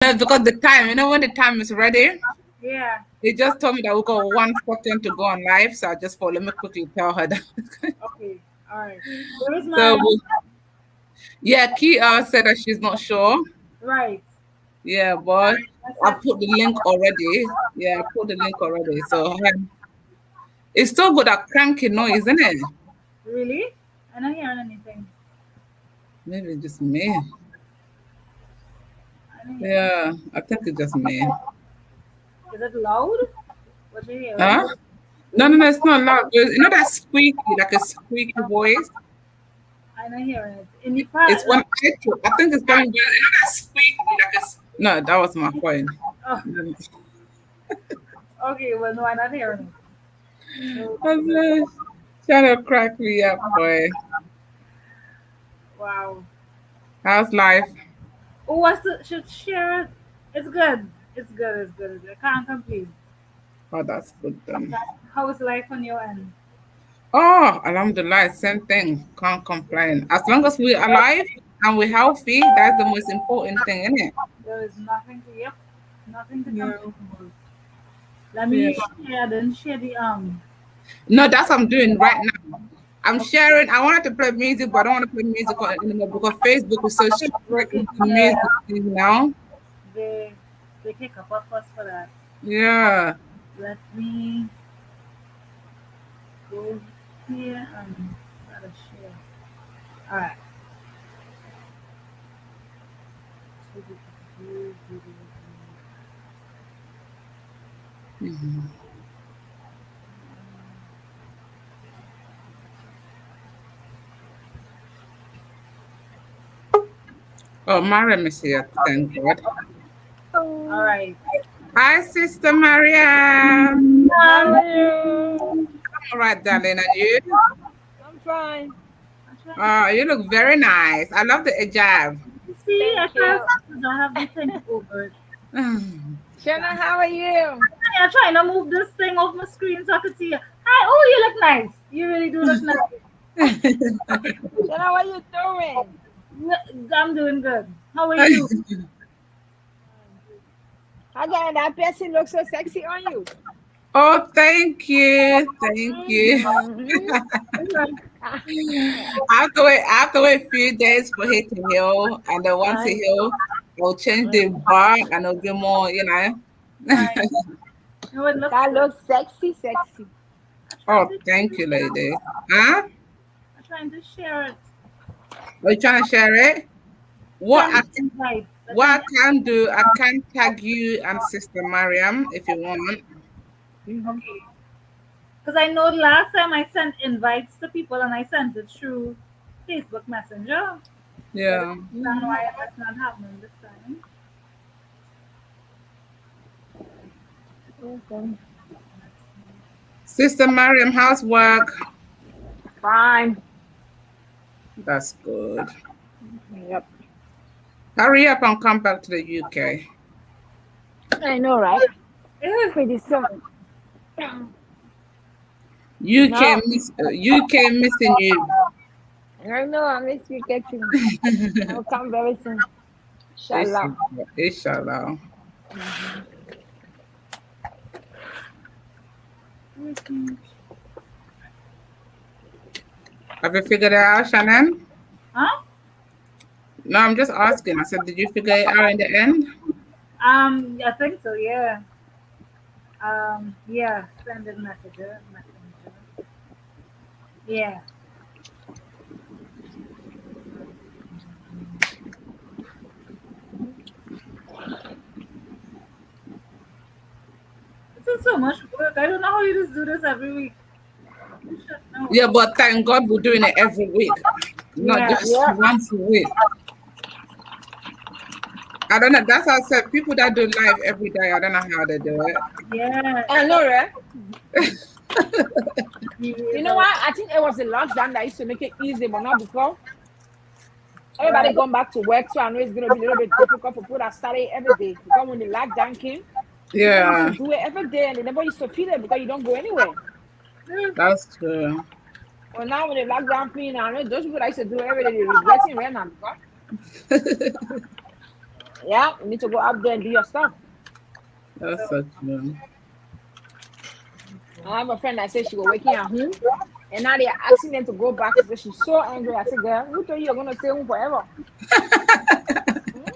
No, because the time, when the time is ready, Yeah. they just told me that we got 1 second to go on live. So I just thought, let me quickly tell her that. Okay. All right. Where is So, my yeah, Kia said that she's not sure. right? Yeah, but I I said put the link already. Yeah, I put the link already. So it's still good at cranky noise, isn't it? really? I'm not hearing anything. Maybe it's just me. I don't hear. Yeah, I think it's just me. Is it loud? What you hearing? Huh? No, no, no, it's not loud. That squeaky, like a squeaky voice. I'm not hearing it. In the part, It's when I think it's going. That squeaky, like a. No, that was my phone. oh, okay. Well, no, I'm not hearing it. So, I'm trying to crack me up, boy. wow. How's life? Oh, what's the should share it? It's good. It's good. It's good. I can't complain. Oh, that's good then. How is life on your end? Oh, alhamdulillah, same thing. Can't complain. As long as we're alive and we're healthy, that's the most important thing, isn't it? There is nothing to yep, nothing to Yeah. complain about. Let Yeah. me share. Then share the No, that's what I'm doing right now. I'm okay, sharing. I wanted to play music, but I don't want to play music anymore because Facebook is so strict working. with the Yeah, music thing now. they they take up a fuss for that. Yeah. Let me go here and try to share. All right. Mhm. Oh, Mariam is here. Thank God. All right. Hi, Sister Mariam. How are you? All right, darling. And you? I'm fine. I'm trying to Oh, you look very nice. I love the hijab. see. I Thank can't. you. I don't have the thing over it. Shanna, how are you? I'm trying to move this thing off my screen so I can see you. Hi. Oh, you look nice. You really do look nice. Shanna, what are you doing? I'm doing good. How are you? How come that person looks so sexy on you? Oh, thank you. Thank you. Mm-hmm. I have to wait a few days for it to heal. And then once it I heals, I'll change the bar and I'll be more. Right. No, it looks that good. looks sexy, sexy. I'm trying Oh, to thank you, lady. Huh? I'm trying to share it. Are you trying to share it? What I Send invites. I what I think can do, I can tag you and Sister Mariam if you want. Mm-hmm. okay. Because I know last time I sent invites to people and I sent it through Facebook Messenger. So I don't Yeah. understand Mm-hmm. why that's not happening this time. Okay. Sister Mariam, how's work? Fine. That's good. Yep. Hurry up and come back to the UK. I know, right? Eh, Pretty soon. No, UK missing you. I know. I miss you getting. I'll come very soon. Inshallah. Inshallah. Have you figured it out, Shannon? huh? No, I'm just asking. I said, did you figure it out in the end? I think so, yeah. Yeah, send a messenger. Yeah. This is so much work. I don't know how you just do this every week. You should know. Yeah, but thank God we're doing it every week, not Yeah. just Yep. once a week. I don't know. That's how I said people that do live every day. I don't know how they do it. Yeah. I know, right? You You really know do. what? I think it was the lockdown that used to make it easy, but not before. Everybody Right. going back to work, so I know it's going to be a little bit difficult for people that started every day. Because when the lockdown came, people used to Yeah, do it every day and they never used to feel it because you don't go anywhere. Yeah. that's true. Well, now with the lockdown thing, I know those people that used to do it every day, they're regretting right now. Because Yeah, you need to go out there and do your stuff. That's so true. I have a friend that said she was working at home, and now they're asking them to go back. She said she's so angry. I said, girl, who told you you're gonna stay home forever? Mm.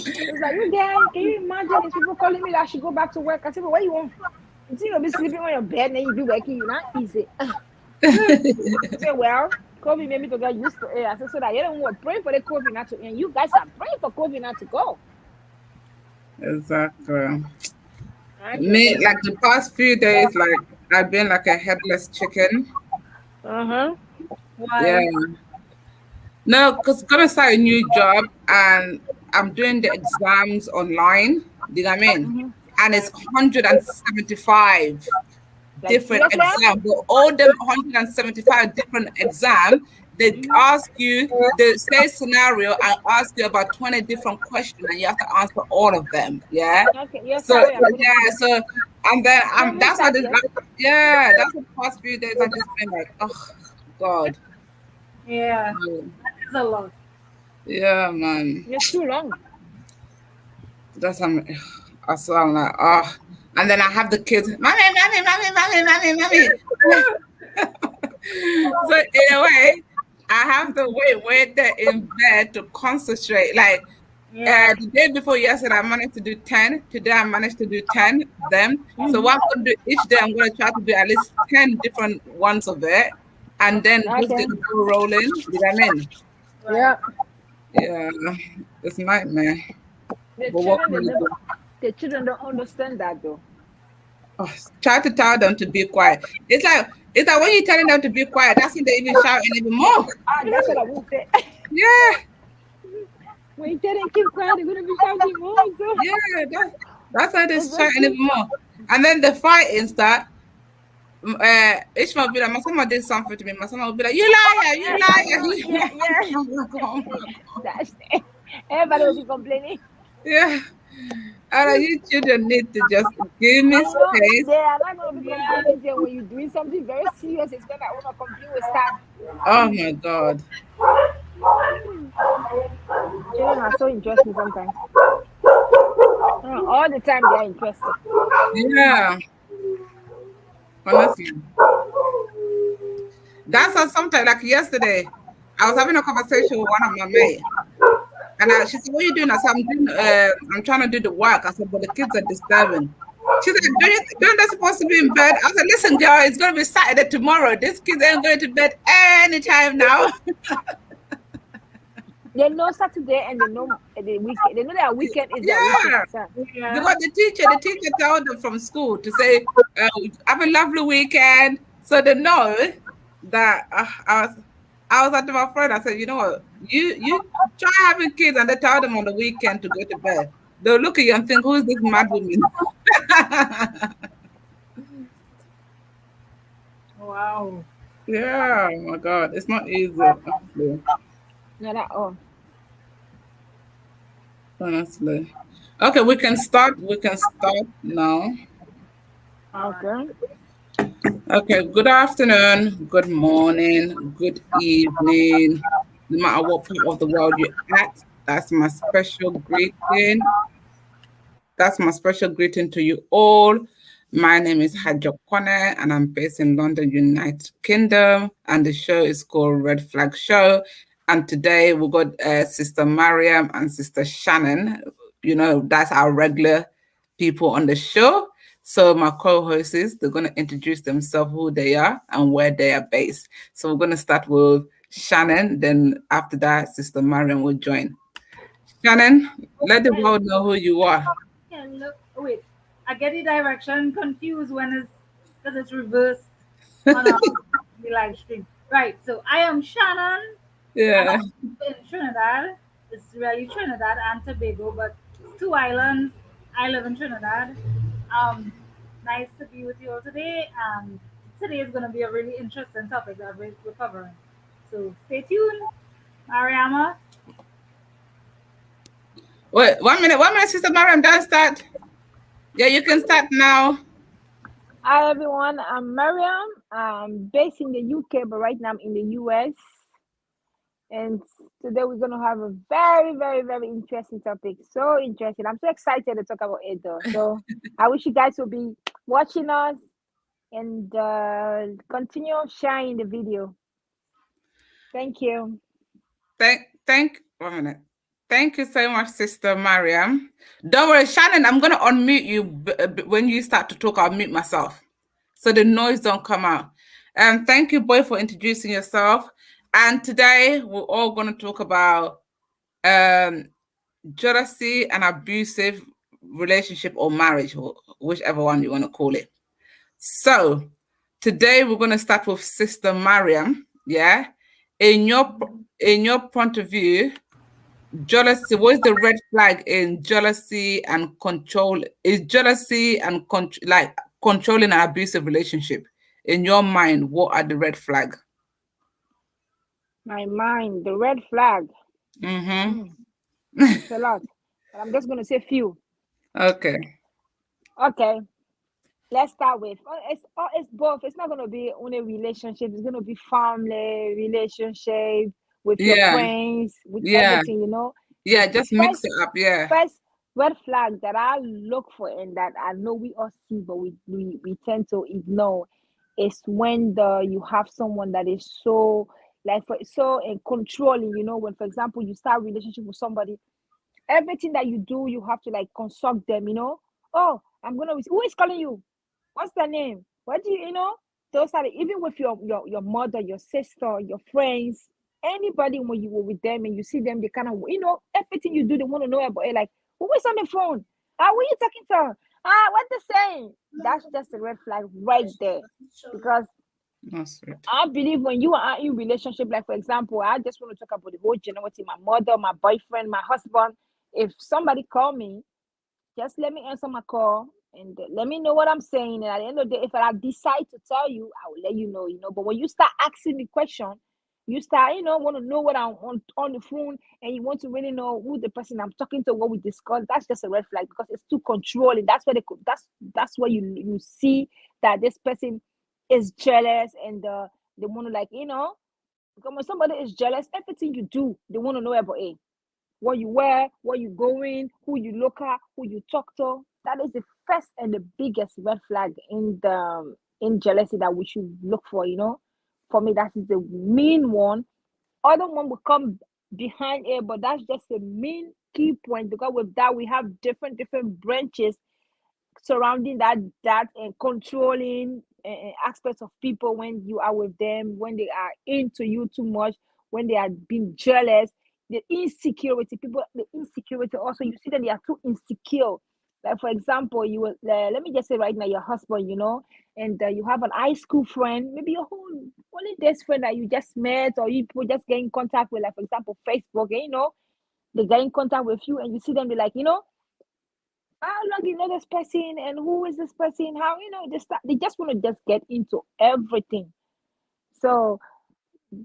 It's like, you guys, can you imagine these people calling me that I should go back to work? I said, but what you want? You think you'll be sleeping on your bed and then you be working, you're not easy. I said, well, COVID made me to get used to it. I said, so that you don't want to pray for the COVID not to end. You guys are praying for COVID not to go. Exactly. I tell Me, you. like the past few days, like I've been like a headless chicken. Uh-huh. Yeah. Why? No, because gonna start a new job and I'm doing the exams online. Do you know what I mean? Mm-hmm. And it's 175 Like different seriously? exams. But all them 175 different exams, they Mm-hmm. ask you the same scenario and ask you about 20 different questions and you have to answer all of them. Yeah. Okay, yes, So sir. Wait, I'm putting yeah, it there. so and then You haven't that's why start this yet? yeah, that's the past few days I've just been like, oh God. Yeah, Mm. that is a lot. Yeah, man. It's too long. That's I saw I'm like, oh, and then I have the kids, mommy, mommy, mommy, mommy, mommy, mommy. So in a way, I have to wait there in bed to concentrate. Like Yeah, the day before yesterday, I managed to do 10. Today, I managed to do 10 of them. So Mm-hmm. what I'm going to do each day, I'm going to try to do at least 10 different ones of it and then just Okay. get the ball rolling. You know what I mean? right. Yeah. Yeah, it's a nightmare. The But what children, can they you never, do? the children don't understand that though. Oh, try to tell them to be quiet. It's like when you're telling them to be quiet, that's when they even shout even more. Ah, that's what I will say. Yeah, When you tell them keep quiet, they're gonna be shouting more. So yeah, that's how they it's shout okay. even more. And then the fighting start. Ishmael will be like, my son did something to me. My son will be like, you liar, you Yeah, I liar. know. Yeah, yeah. I'm like, oh my God. That's everybody will be complaining. Yeah. And you children need to just give me And you know, space. they are not gonna be Yeah, complaining then when you're doing something very serious, it's gonna wanna complain with start. Oh my God. Children are so interesting sometimes. All the time they are interesting. Yeah, honestly. That's how sometimes, like yesterday, I was having a conversation with one of my mates. And she said, what are you doing? I said, I'm trying to do the work. I said, but the kids are disturbing. She said, don't they supposed to be in bed? I said, listen, girl, it's going to be Saturday tomorrow. These kids ain't going to bed anytime now. They know Saturday and they know the weekend. They know that weekend is their weekend. Yeah. So, yeah. Because the teacher told them from school to say, have a lovely weekend. So they know that I was at my friend. I said, you know what? You try having kids and they tell them on the weekend to go to bed. They'll look at you and think, who is this mad woman? Wow. Yeah, oh my God, it's not easy. Honestly, not at all. honestly. Okay, we can start. We can start now. All right. Okay. Okay, good afternoon, good morning, good evening, no matter what part of the world you're at. That's my special greeting. That's my special greeting to you all. My name is Hadjo Kone, and I'm based in London, United Kingdom. And the show is called Red Flag Show. And today we got Sister Mariam and Sister Shannon. You know, that's our regular people on the show. So my co-hosts, they're going to introduce themselves, who they are, and where they are based. So we're going to start with Shannon. Then after that, Sister Mariam will join. Shannon, let the Hello. world know who you are. Hello. Oh, wait. I get the direction confused when it's because it's reversed on the live stream. Right. So I am Shannon, and Yeah. I'm in Trinidad. It's really Trinidad and Tobago, but it's two islands. I live in Trinidad. Um, nice to be with you all today. Today is going to be a really interesting topic that we're covering. So stay tuned, Mariama. Wait, 1 minute, Sister Mariam, don't start. Yeah, you can start now. Hi everyone, I'm Mariam. I'm based in the UK, but right now I'm in the US. And today we're gonna have a very, very, very interesting topic. So interesting. I'm so excited to talk about it though. So I wish you guys will be watching us and continue sharing the video. Thank you. Thank 1 minute. Thank you so much, Sister Mariam. Don't worry, Shannon. I'm gonna unmute you when you start to talk. I'll mute myself so the noise don't come out. Thank you, boy, for introducing yourself. And today we're all gonna talk about um jealousy and abusive relationship or marriage, or whichever one you want to call it. So today we're going to start with Sister Mariam. Yeah, in your in your point of view, jealousy. What is the red flag in jealousy and control? Is jealousy and like controlling an abusive relationship? In your mind, what are the red flag? My mind, the red flag. Mm-hmm. Mm, it's a lot, but I'm just gonna say few. Okay. Okay, let's start with it's both. It's not gonna be only relationship. It's gonna be family relationship with your Yeah. friends, with Yeah. everything. The Yeah. Just mix first it up. Yeah. first red flag that I look for and that I know we all see, but we tend to ignore is when the you have someone that is so like so controlling. When for example you start a relationship with somebody, everything that you do, you have to like consult them. Oh, who is calling you? What's the name? What do those are even with your mother, your sister, your friends, anybody. When you were with them and you see them, they kind of everything you do, they want to know about it. Like, who is on the phone? Who are you talking to? What they saying? That's just a red flag right there. Because That's it. I believe when you are in relationship, like for example, I just want to talk about the whole generality, my mother, my boyfriend, my husband. If somebody call me, just let me answer my call and let me know what I'm saying. And at the end of the day, if I decide to tell you, I will let you know. But when you start asking me question, you start, want to know what I'm on the phone, and you want to really know who the person I'm talking to, what we discuss. That's just a red flag because it's too controlling. That's where that's where you see that this person is jealous and they want to because when somebody is jealous, everything you do, they want to know about it, what you wear, where you going, who you look at, who you talk to. That is the first and the biggest red flag in jealousy that we should look for. For me, that is the main one. Other one will come behind it, but that's just the main key point because with that we have different branches surrounding that and controlling aspects of people when you are with them, when they are into you too much, when they are being jealous, the insecurity. People, the insecurity also, you see that they are too insecure. Like for example, you will let me just say right now, your husband, and you have an high school friend, maybe your whole only best friend that you just met, or you people just get in contact with, like for example, Facebook, and they get in contact with you, and you see them be like, how long you know this person and who is this person? How they just want to just get into everything. So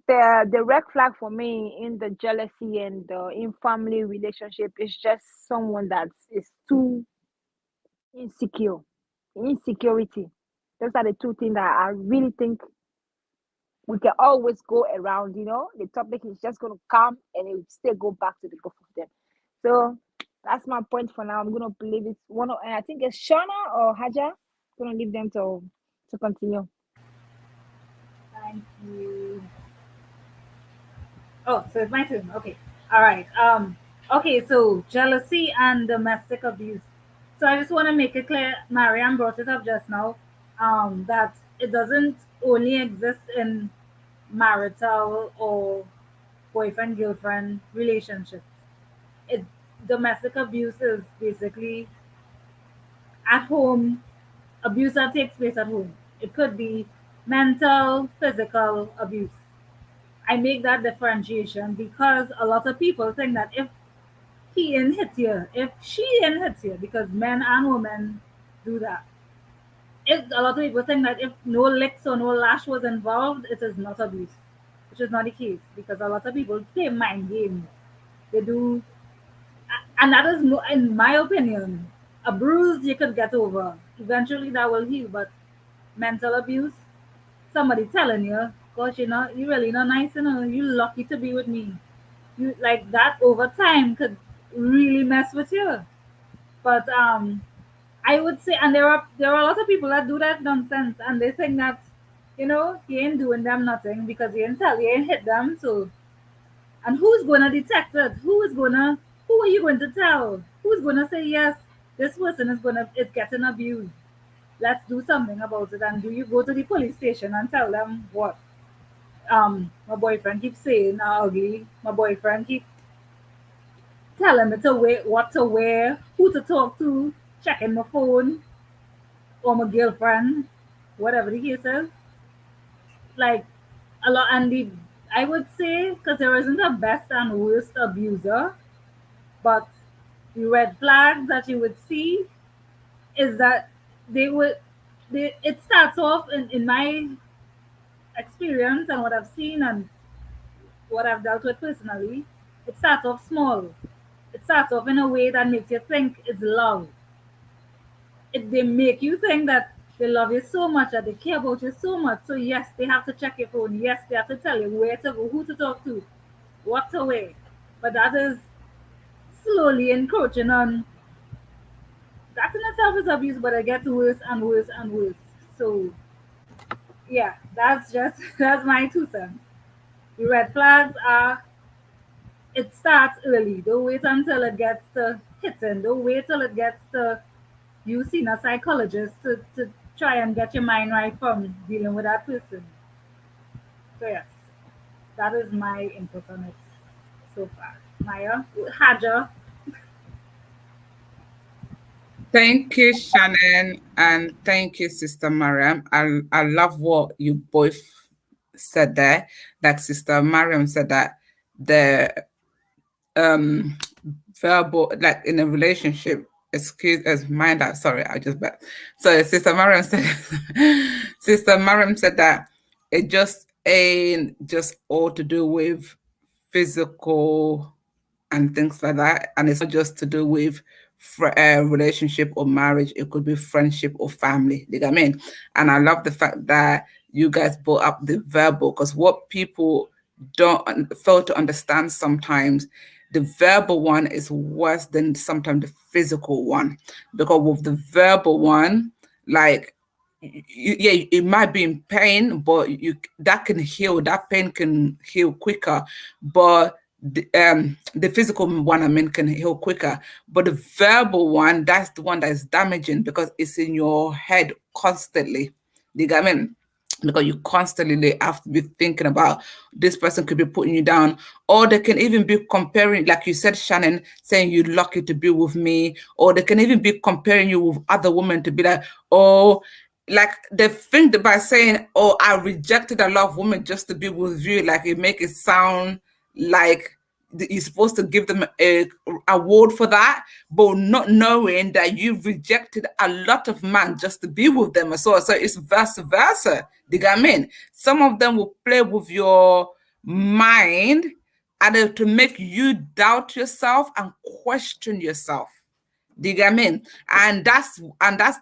the red flag for me in the jealousy and in family relationship is just someone that is too insecure. Insecurity. Those are the two things that I really think we can always go around. The topic is just going to come and it will still go back to the both of them. So that's my point for now. I'm gonna believe it's one of, and I think it's Shauna or Haja. Gonna leave them to continue. Thank you. Oh, so it's my turn. Okay. All right. Okay, so jealousy and domestic abuse. So I just want to make it clear, Marianne brought it up just now, that it doesn't only exist in marital or boyfriend girlfriend relationships. It Domestic abuse is basically at home, abuse that takes place at home. It could be mental, physical abuse. I make that differentiation because a lot of people think that if he in hits you, if she in hits you, because men and women do that. If a lot of people think that if no licks or no lash was involved, it is not abuse, which is not the case because a lot of people play mind games. They do, and that is, in my opinion, a bruise you could get over. Eventually, that will heal, but mental abuse, somebody telling you. gosh, you really not nice, you lucky to be with me. You like that over time could really mess with you. But I would say, and there are a lot of people that do that nonsense, and they think that he ain't doing them nothing because he ain't hit them. So, and who's gonna detect it? Who are you going to tell? Who's gonna say yes? This person is getting abused. Let's do something about it. And do you go to the police station and tell them what? My boyfriend keeps saying ugly. My boyfriend keeps telling me what to wear, who to talk to, checking my phone or my girlfriend, whatever the case is. Like a lot, and I would say, because there isn't a best and worst abuser, but the red flags that you would see is that they would, it starts off in my experience and what I've seen and what I've dealt with personally. It starts off small. It starts off in a way that makes you think it's love. They make you think that they love you so much, that they care about you so much. So yes, they have to check your phone. Yes, they have to tell you where to go, who to talk to, what to wear. But that is slowly encroaching on, that in itself is abuse, but it gets worse and worse and worse. So yeah, that's just that's my 2 cents. The red flags are, it starts early. Don't wait until it gets to hitting. Don't wait till it gets to you seeing a psychologist to try and get your mind right from dealing with that person. So yes, that is my input on it so far. Maya, Haja, Thank you, Shannon, and thank you, Sister Mariam. I love what you both said there. Like Sister Mariam said that the um verbal, like in a relationship, excuse as mind that, sorry, I just bet. So Sister Mariam said Sister Mariam said that it just ain't just all to do with physical and things like that. And it's not just to do with relationship or marriage. It could be friendship or family. You know what I mean? And I love the fact that you guys brought up the verbal, because what people don't fail to understand sometimes, the verbal one is worse than sometimes the physical one, because with the verbal one, like yeah, it might be in pain, but that can heal. That pain can heal quicker, but the physical one, I mean, can heal quicker. But the verbal one, that's the one that is damaging because it's in your head constantly. Do you get what I mean? Because you constantly have to be thinking about this person could be putting you down, or they can even be comparing, like you said, Shannon, saying you're lucky to be with me, or they can even be comparing you with other women to be like, oh, like they think that by saying, oh, I rejected a lot of women just to be with you, like it make it sound like you're supposed to give them a award for that, but not knowing that you've rejected a lot of men just to be with them as well. So it's vice versa. Do you get what I mean? Some of them will play with your mind and to make you doubt yourself and question yourself. Do you get what I mean? And that's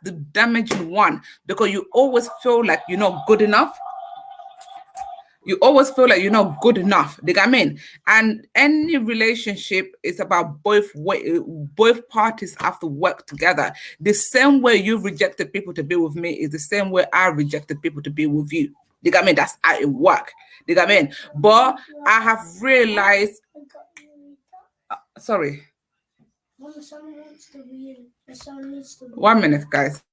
the damaging one, because you always feel like you're not good enough. You always feel like you're not good enough. Do you get what I mean? And any relationship is about both parties have to work together. The same way you rejected people to be with me is the same way I rejected people to be with you. Do you get what I mean? That's how it work. Do you get what I mean? But I have realized. Sorry. 1 minute, guys.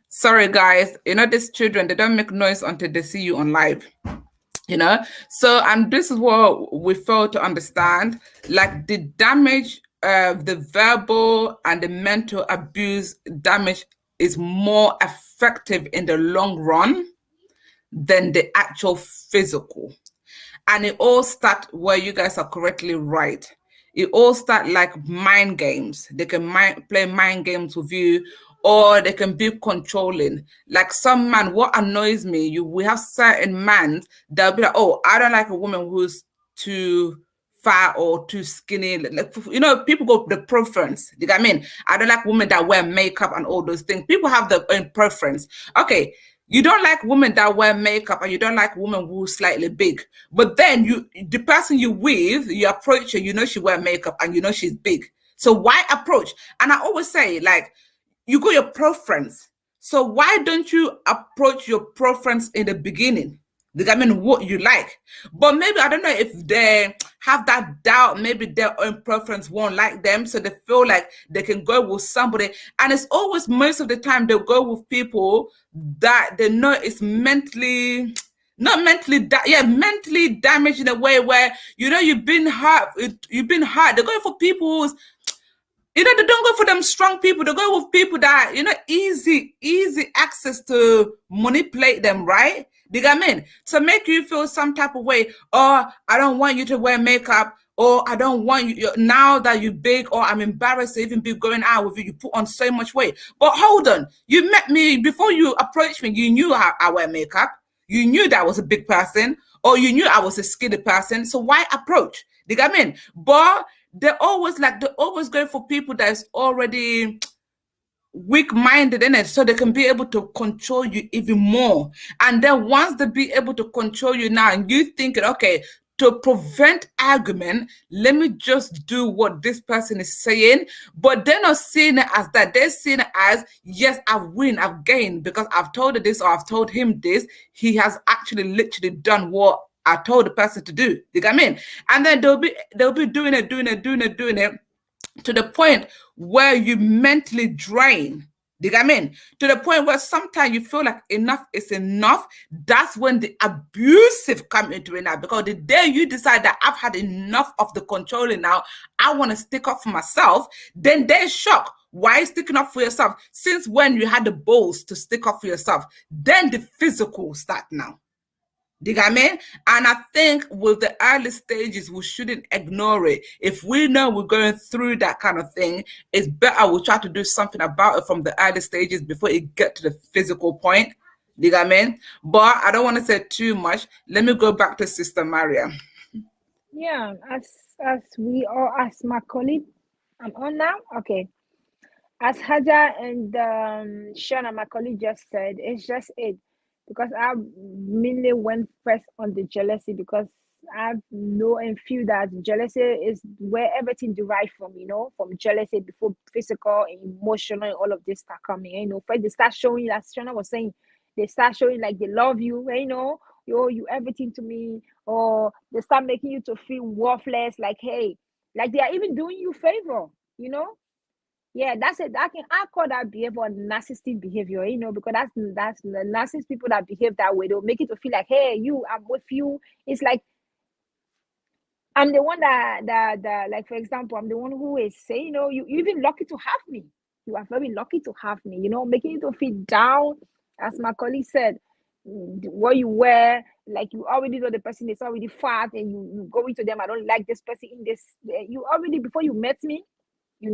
Sorry, guys. These children, they don't make noise until they see you on live. So, and this is what we fail to understand, like the damage, the verbal and the mental abuse damage is more effective in the long run than the actual physical. And it all start where you guys are correctly right. It all start like mind games. They can play mind games with you, or they can be controlling. Like some man, what annoys me, we have certain men that'll be like, oh, I don't like a woman who's too fat or too skinny. Like, you know, people go the preference. You get what I mean? I don't like women that wear makeup and all those things. People have their own preference. Okay, you don't like women that wear makeup and you don't like women who are slightly big. But then the person you with, you approach her, you know she wear makeup and you know she's big. So why approach? And I always say, like, you got your preference. So why don't you approach your preference in the beginning? I mean, what you like. But maybe I don't know if they have that doubt. Maybe their own preference won't like them, so they feel like they can go with somebody. And it's always most of the time they'll go with people that they know is mentally not mentally yeah, mentally damaged in a way where you know you've been hurt. They're going for people who's, you know, they don't go for them strong people. They go with people that, you know, easy access to manipulate them, right? Do you get what I mean? To make you feel some type of way. Or I don't want you to wear makeup. Or I don't want you now that you're big. Or I'm embarrassed to even be going out with you. You put on so much weight. But hold on, you met me before you approached me. You knew I wear makeup. You knew that I was a big person, or you knew I was a skinny person. So why approach? Do you get what I mean? But they're always going for people that's already weak-minded in it, so they can be able to control you even more. And then once they be able to control you now, and you thinking, okay, to prevent argument, let me just do what this person is saying. But they're not seeing it as that. They're seeing it as, yes, I've win, I've gained because I've told her this or I've told him this. He has actually literally done what I told the person to do. You get what I mean? And then they'll be doing it to the point where you mentally drain. Do you get what I mean? To the point where sometimes you feel like enough is enough. That's when the abusive come into it now. Because the day you decide that I've had enough of the controlling now, I want to stick up for myself, then they're shocked. Why sticking up for yourself? Since when you had the balls to stick up for yourself? Then the physical start now. Do you get me? And I think with the early stages, we shouldn't ignore it. If we know we're going through that kind of thing, it's better we try to do something about it from the early stages before it get to the physical point. Do you get me? But I don't want to say too much. Let me go back to Sister Maria. Yeah, as we all as my colleague, I'm on now. Okay. As Haja and Shana, my colleague, just said, it's just it. Because I mainly went first on the jealousy because I know and feel that jealousy is where everything derived from, from jealousy before physical and emotional and all of this start coming. First they start showing, as Shana was saying, they start showing like they love you, you everything to me, or they start making you to feel worthless, like, hey, like they are even doing you favor, you know yeah, that's it. I call that behavior narcissistic behavior, because that's the narcissist people that behave that way. They'll make it to feel like, hey, I'm with you. It's like I'm the one that like, for example, I'm the one who is saying, you even lucky to have me. You are very lucky to have me, making you to feel down, as my colleague said, what you wear, like you already know the person is already fat, and you go into them, I don't like this person in this. You already, before you met me,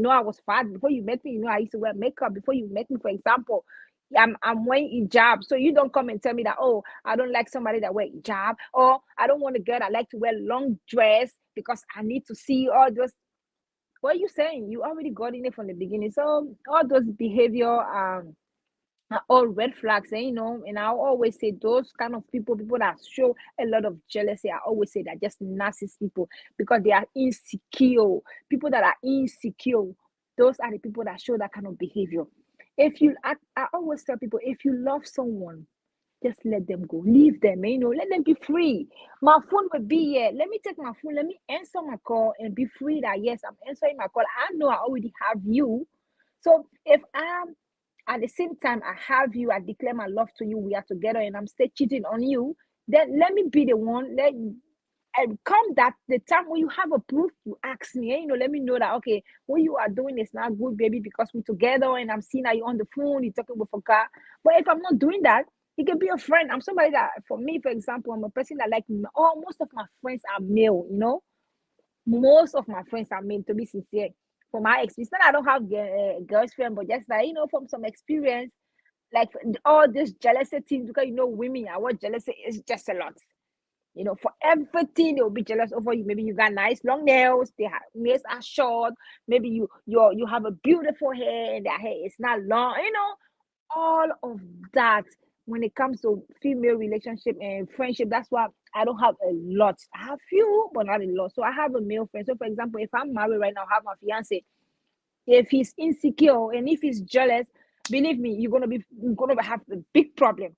I was fat. Before you met me, I used to wear makeup. Before you met me, for example, I'm wearing hijab. So you don't come and tell me that, oh, I don't like somebody that wear hijab, or I don't want a girl that like to wear long dress because I need to see all those. What are you saying? You already got in it from the beginning. So all those behavior are all red flags, and I always say those kind of people that show a lot of jealousy, I always say that just narcissist people, because they are insecure. People that are insecure, those are the people that show that kind of behavior. I always tell people, if you love someone, just let them go, leave them, let them be free. My phone will be here, let me take my phone, let me answer my call and be free, that yes, I'm answering my call, I know I already have you. So if I'm at the same time I have you, I declare my love to you, we are together, and I'm still cheating on you, then let me be the one. And come that the time when you have a proof, you ask me, let me know that, okay, what you are doing is not good, baby, because we're together and I'm seeing that you're on the phone, you're talking with a car. But if I'm not doing that, it can be a friend. I'm somebody that, for me, for example, I'm a person that, like, most of my friends are male, most of my friends are male, to be sincere. From my experience, not I don't have girlfriend, but just like, from some experience, like all this jealousy thing, because women, our jealousy is just a lot. For everything they will be jealous over you. Maybe you got nice long nails, their nails are short. Maybe you have a beautiful hair and their hair is not long. All of that. When it comes to female relationship and friendship, that's why I don't have a lot. I have few, but not a lot. So I have a male friend. So for example, if I'm married right now, I have my fiance. If he's insecure and if he's jealous, believe me, you're gonna have a big problem.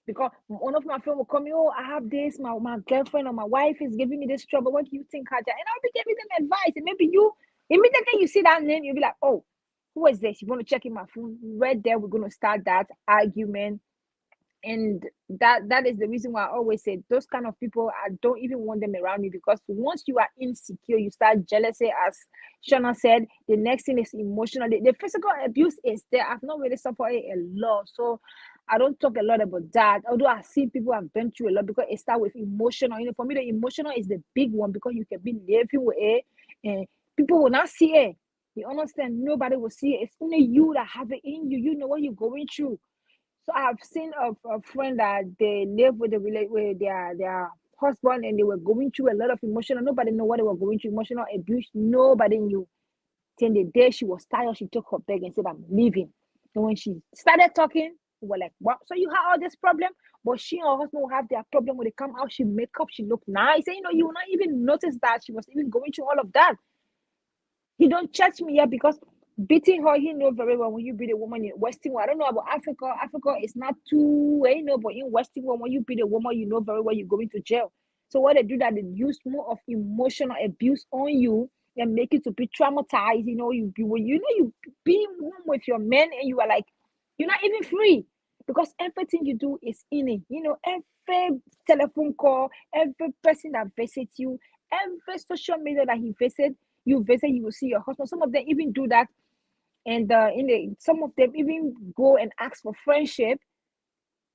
Because one of my friends will come, oh, I have this, my girlfriend or my wife is giving me this trouble. What do you think, Kaja? And I'll be giving them advice. And maybe you, immediately you see that name, you'll be like, oh, who is this? You're going to check in my phone. Right there, we're going to start that argument. And that is the reason why I always say those kind of people, I don't even want them around me, because once you are insecure, you start jealousy. As Shana said, the next thing is emotional. The physical abuse is there. I've not really suffered it a lot, so I don't talk a lot about that. Although I've seen people have been through a lot, because it starts with emotional. For me, the emotional is the big one, because you can be living with it and people will not see it. You understand? Nobody will see it. It's only you that have it in you. You know what you're going through. So I've seen a friend that they live with with their husband, and they were going through a lot of emotional. Nobody know what they were going through. Emotional abuse. Nobody knew. Till the day she was tired, she took her bag and said, "I'm leaving." And when she started talking, we were like, "What? So you have all this problem?" But she and her husband will have their problem when they come out. She make up, she look nice. And you will not even notice that she was even going through all of that. He don't judge me yet, because beating her, he know very well when you beat a woman in Western world. I don't know about Africa. Africa is not too, but in Western world, when you beat a woman, you know very well you're going to jail. So what they do, that they use more of emotional abuse on you and make you to be traumatized. You be when you be home with your men, and you are like, you're not even free, because everything you do is in it. Every telephone call, every person that visits you, every social media that he visits, you will see your husband. Some of them even do that, and some of them even go and ask for friendship.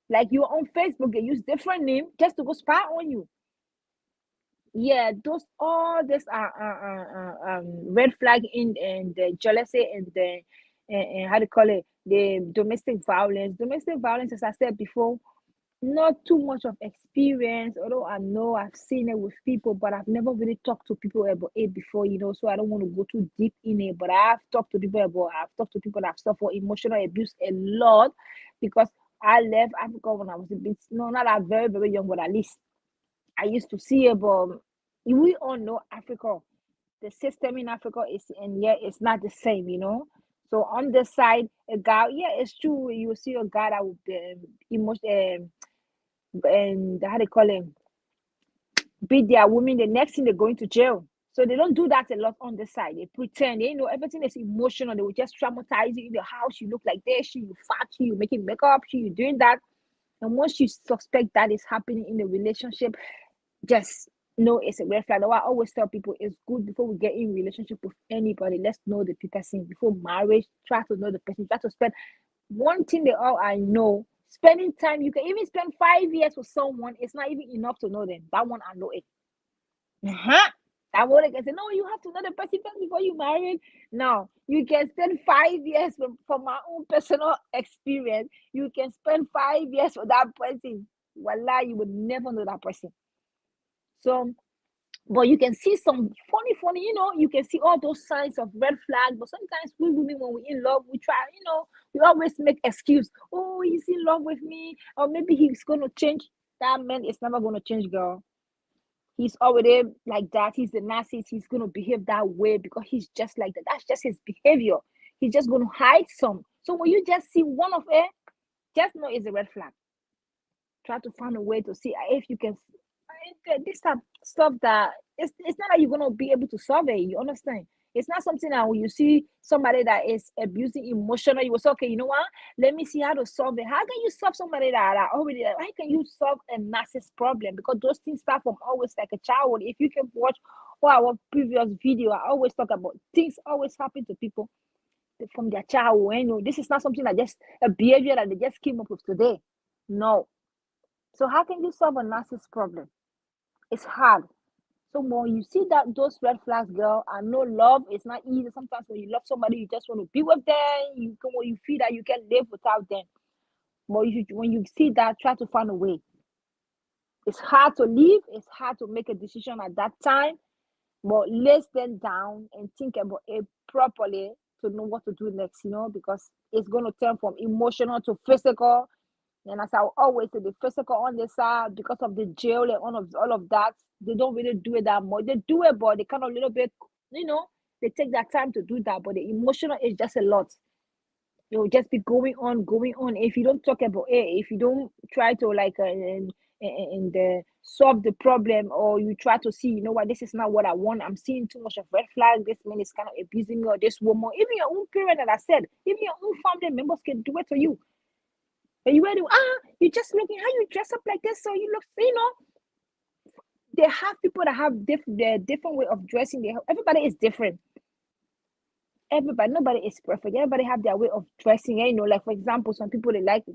Like, you're on Facebook, they use different name just to go spy on you. Yeah, those all this red flag in, and the jealousy, and the and how do you call it, the domestic violence. Domestic violence, as I said before, not too much of experience, although I know I've seen it with people, but I've never really talked to people about it before, so I don't want to go too deep in it. But I've talked to people that have suffered emotional abuse a lot, because I left Africa when I was a bit, no, not that very, very young, but at least I used to see it. But we all know Africa, the system in Africa is, and yeah, it's not the same. So on the side, a guy, yeah, it's true. You will see a guy that would be emotional, and how they call him, beat their women. The next thing, they're going to jail. So they don't do that a lot on the side. They pretend, everything is emotional. They will just traumatize you in the house. You look like this, you fat, you making makeup, you doing that. And once you suspect that is happening in the relationship, just know it's a red flag. I always tell people, it's good before we get in relationship with anybody, let's know the person before marriage. Try to know the person. Try to spend one thing they all I know. Spending time, you can even spend 5 years with someone. It's not even enough to know them. That one I know it. Uh-huh. That one I can say, no, you have to know the person first before you marry. No, you can spend 5 years from my own personal experience. You can spend 5 years with that person. Voila, you would never know that person. So, but you can see some funny, you can see all those signs of red flag. But sometimes we women, when we're in love, we try, we always make excuse. Oh, he's in love with me, or maybe he's gonna change. That man is never gonna change, girl. He's already like that. He's the narcissist. He's gonna behave that way because he's just like that. That's just his behavior. He's just gonna hide some. So when you just see one of it, just know it's a red flag. Try to find a way to see if you can. This type stuff that it's not that you're gonna be able to solve it. You understand? It's not something that when you see somebody that is abusing emotional, you will say, okay, you know what? Let me see how to solve it. How can you solve somebody that already? How can you solve a massive problem? Because those things start from always like a child. If you can watch our previous video, I always talk about things always happen to people from their childhood. This is not something that just a behavior that they just came up with today. No. So how can you solve a narcissist problem? It's hard. So when you see that those red flags, girl, I know love is not easy. Sometimes when you love somebody, you just want to be with them. When you feel that you can live without them. But when you see that, try to find a way. It's hard to leave. It's hard to make a decision at that time, but let's then down and think about it properly to know what to do next, because it's going to turn from emotional to physical. And as I always say, the physical on the side, because of the jail and all of that, they don't really do it that much. They do it, but they kind of little bit, you know, they take that time to do that. But the emotional is just a lot. It will just be going on. If you don't talk about it, if you don't try to like solve the problem, or you try to see, what, this is not what I want. I'm seeing too much of red flag. This man is kind of abusing me, or this woman, even your own parent, that I said, even your own family members can do it to you. And you were to, you just looking how you dress up like this, so you look, they have people that have different way of dressing. Everybody is different. Nobody is perfect. Everybody have their way of dressing. Like, for example, some people, they like,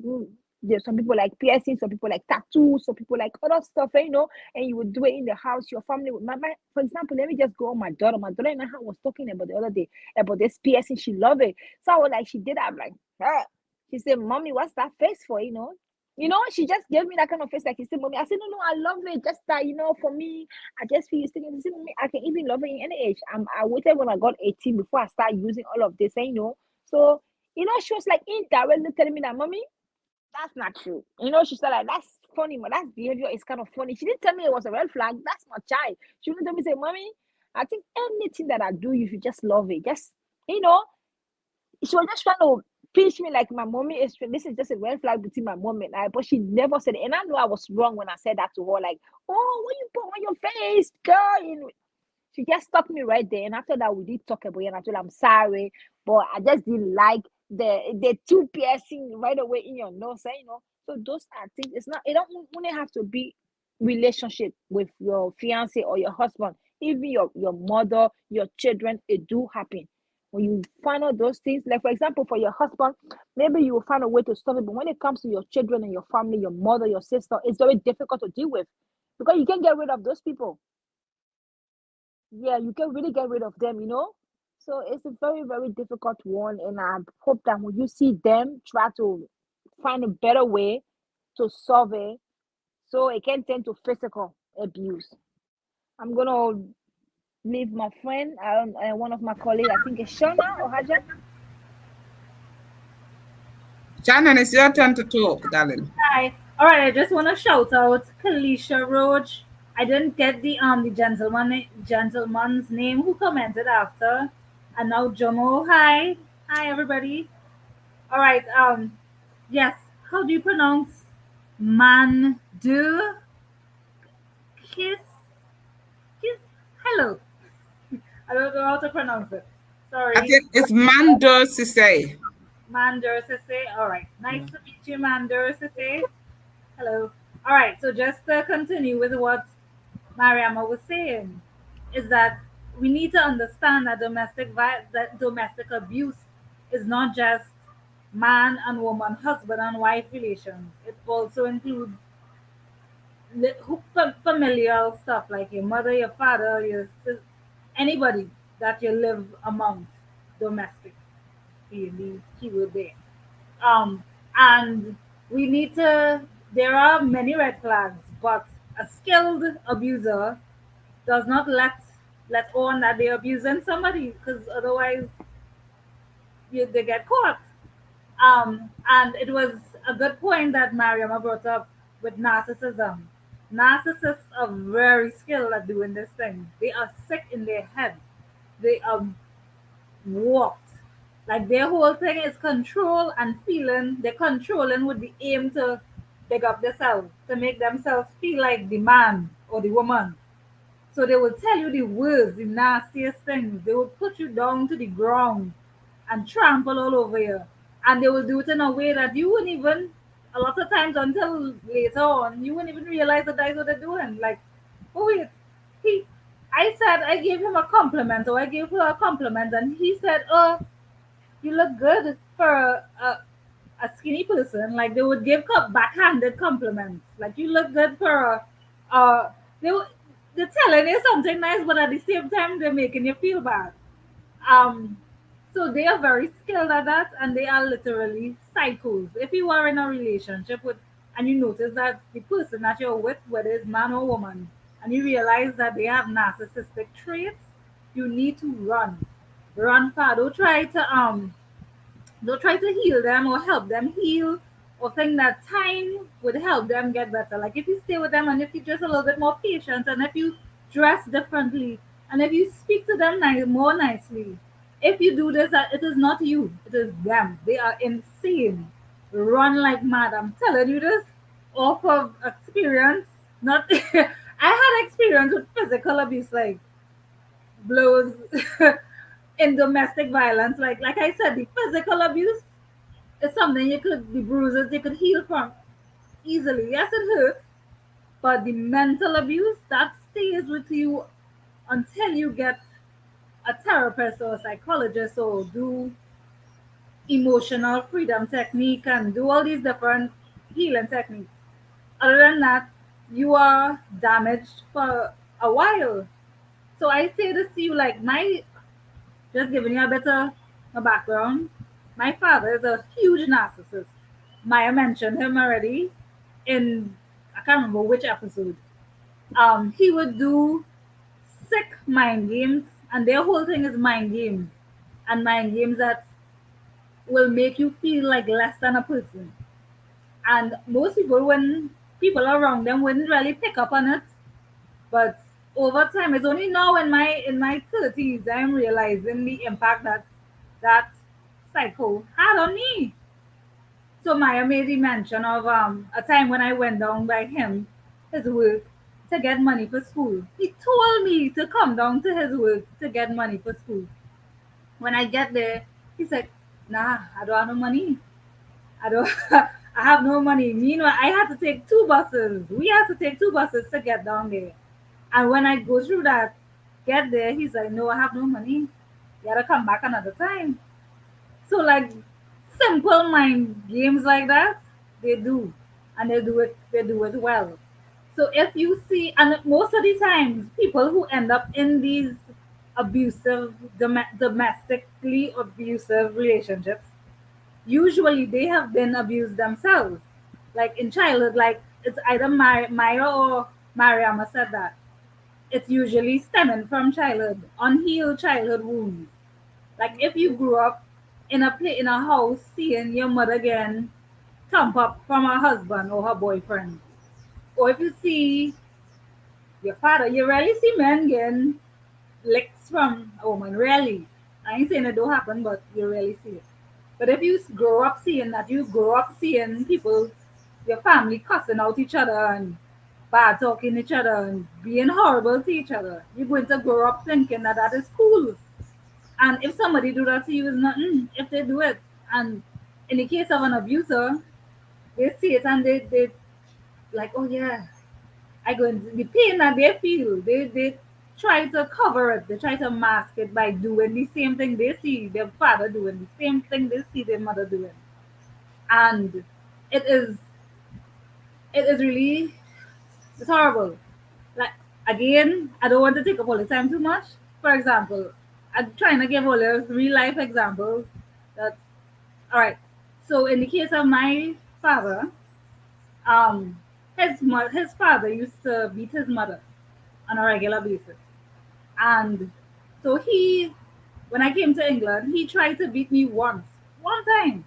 there's some people like piercing, some people like tattoos, some people like other stuff, and you would do it in the house. Your family my for example, let me just go on my daughter. My daughter and I was talking about the other day about this piercing. She love it. So I was like, she did that. I'm like, ah. She said, "Mommy, what's that face for?" She just gave me that kind of face, like, you said, "Mommy." I said, "No, no, I love it. Just that, for me, I just feel you sticking." She said, "Mommy, I can even love it in any age." I waited when I got 18 before I start using all of this, So, she was like indirectly telling me that, "Mommy, that's not true." She said like, "That's funny, but that behavior is kind of funny." She didn't tell me it was a red flag. That's my child. She wouldn't tell me, say, "Mommy, I think anything that I do, you should just love it." Just, you know, she was just trying to pitch me like my mommy is. This is just a red flag between my mom and I, but she never said it. And I know I was wrong when I said that to her. Like, "Oh, what you put on your face, girl?" She just stopped me right there. And after that, we did talk about it. And I told her, "I'm sorry, but I just didn't like the two piercing right away in your nose." So those are things. It's not. It don't only have to be relationship with your fiance or your husband. Even your mother, your children, it do happen. When you find out those things, like for example, for your husband, maybe you will find a way to stop it. But when it comes to your children and your family, your mother, your sister, it's very difficult to deal with because you can't get rid of those people. Yeah, you can really get rid of them. So it's a very, very difficult one. And I hope that when you see them, try to find a better way to solve it so it can turn to physical abuse. I'm gonna leave my friend, one of my colleagues, I think it's Shona or Haja. Shannon, it's your turn to talk, darling. Hi. All right. I just want to shout out Kalisha Roach. I didn't get the gentleman's name who commented after, and now Jomo. Hi. Hi everybody. All right. Yes. How do you pronounce Mandu kiss? Kiss. Hello. I don't know how to pronounce it. I Sorry. think it's Mando Sise. Mandur Sese. All right. Nice to meet you, Mandur Sese. Hello. All right. So just to continue with what Mariama was saying, is that we need to understand that that domestic abuse is not just man and woman, husband and wife relations. It also includes familial stuff like your mother, your father, anybody that you live amongst, domestic, he will be. Um, and we need to. There are many red flags, but a skilled abuser does not let on that they're abusing somebody, because otherwise they get caught. And it was a good point that Mariama brought up with narcissism. Narcissists are very skilled at doing this thing. They are sick in their head. They are warped. Like their whole thing is control and feeling. They're controlling with the aim to big up themselves, to make themselves feel like the man or the woman. So they will tell you the worst, the nastiest things. They will put you down to the ground and trample all over you. And they will do it in a way that you wouldn't even, a lot of times until later on, you wouldn't even realize that that's what they're doing. Like, oh wait, he, I said I gave him a compliment, or I gave her a compliment, and he said, "Oh, you look good for a skinny person." Like they would give backhanded compliments. Like you look good for they would, they're telling you something nice, but at the same time they're making you feel bad. Um, so they are very skilled at that, and they are literally psychos. If you are in a relationship with and you notice that the person that you're with, whether it's man or woman, and you realize that they have narcissistic traits, you need to run. Run far. Don't try to heal them or help them heal or think that time would help them get better. Like if you stay with them and if you just a little bit more patient and if you dress differently and if you speak to them more nicely, if you do this, it is not you, it is them. They are insane. Run like mad. I'm telling you this off of experience. Not I had experience with physical abuse, like blows in domestic violence. Like I said, the physical abuse it's something the bruises you could heal from easily. Yes, it hurts, but the mental abuse that stays with you until you get a therapist or a psychologist or do emotional freedom technique and do all these different healing techniques. Other than that, you are damaged for a while. So I say this to you like just giving you a bit of a background. My father is a huge narcissist. Maya mentioned him already in I can't remember which episode. He would do sick mind games, and their whole thing is mind games, and mind games that will make you feel like less than a person. And most people, when people around them, wouldn't really pick up on it. But over time, it's only now in my 30s I'm realizing the impact that psycho had on me. So Maya made the mention of a time when I went down by his work, to get money for school. He told me to come down to his work to get money for school. When I get there, he said, "Nah, I don't have no money. I don't. I have no money." Meanwhile, I had to take two buses. We had to take two buses to get down there. And when I go through that, get there, he's like, "No, I have no money. You gotta come back another time." So like simple mind games like that, they do, and they do it well. So if you see, and most of the times, people who end up in these abusive, domestically abusive relationships, usually they have been abused themselves, like in childhood. Like it's either Myra or Mariama said that it's usually stemming from childhood, unhealed childhood wounds. Like if you grew up in a house seeing your mother getting thump up from her husband or her boyfriend, or if you see your father, you rarely see men getting licks from a woman. Rarely. I ain't saying it don't happen, but you rarely see it. But if you grow up seeing that, you grow up seeing people, your family cussing out each other and bad talking each other and being horrible to each other, you're going to grow up thinking that that is cool. And if somebody do that to you, it's nothing if they do it. And in the case of an abuser, they see it and they like, oh yeah, I go into the pain that they feel. They try to cover it. They try to mask it by doing the same thing they see their father doing, the same thing they see their mother doing. And it is it is really it's horrible. Like again, I don't want to take up all the time too much. For example, I'm trying to give all the real life examples that all right. So in the case of my father, um, his father used to beat his mother on a regular basis, and so when I came to England, he tried to beat me one time.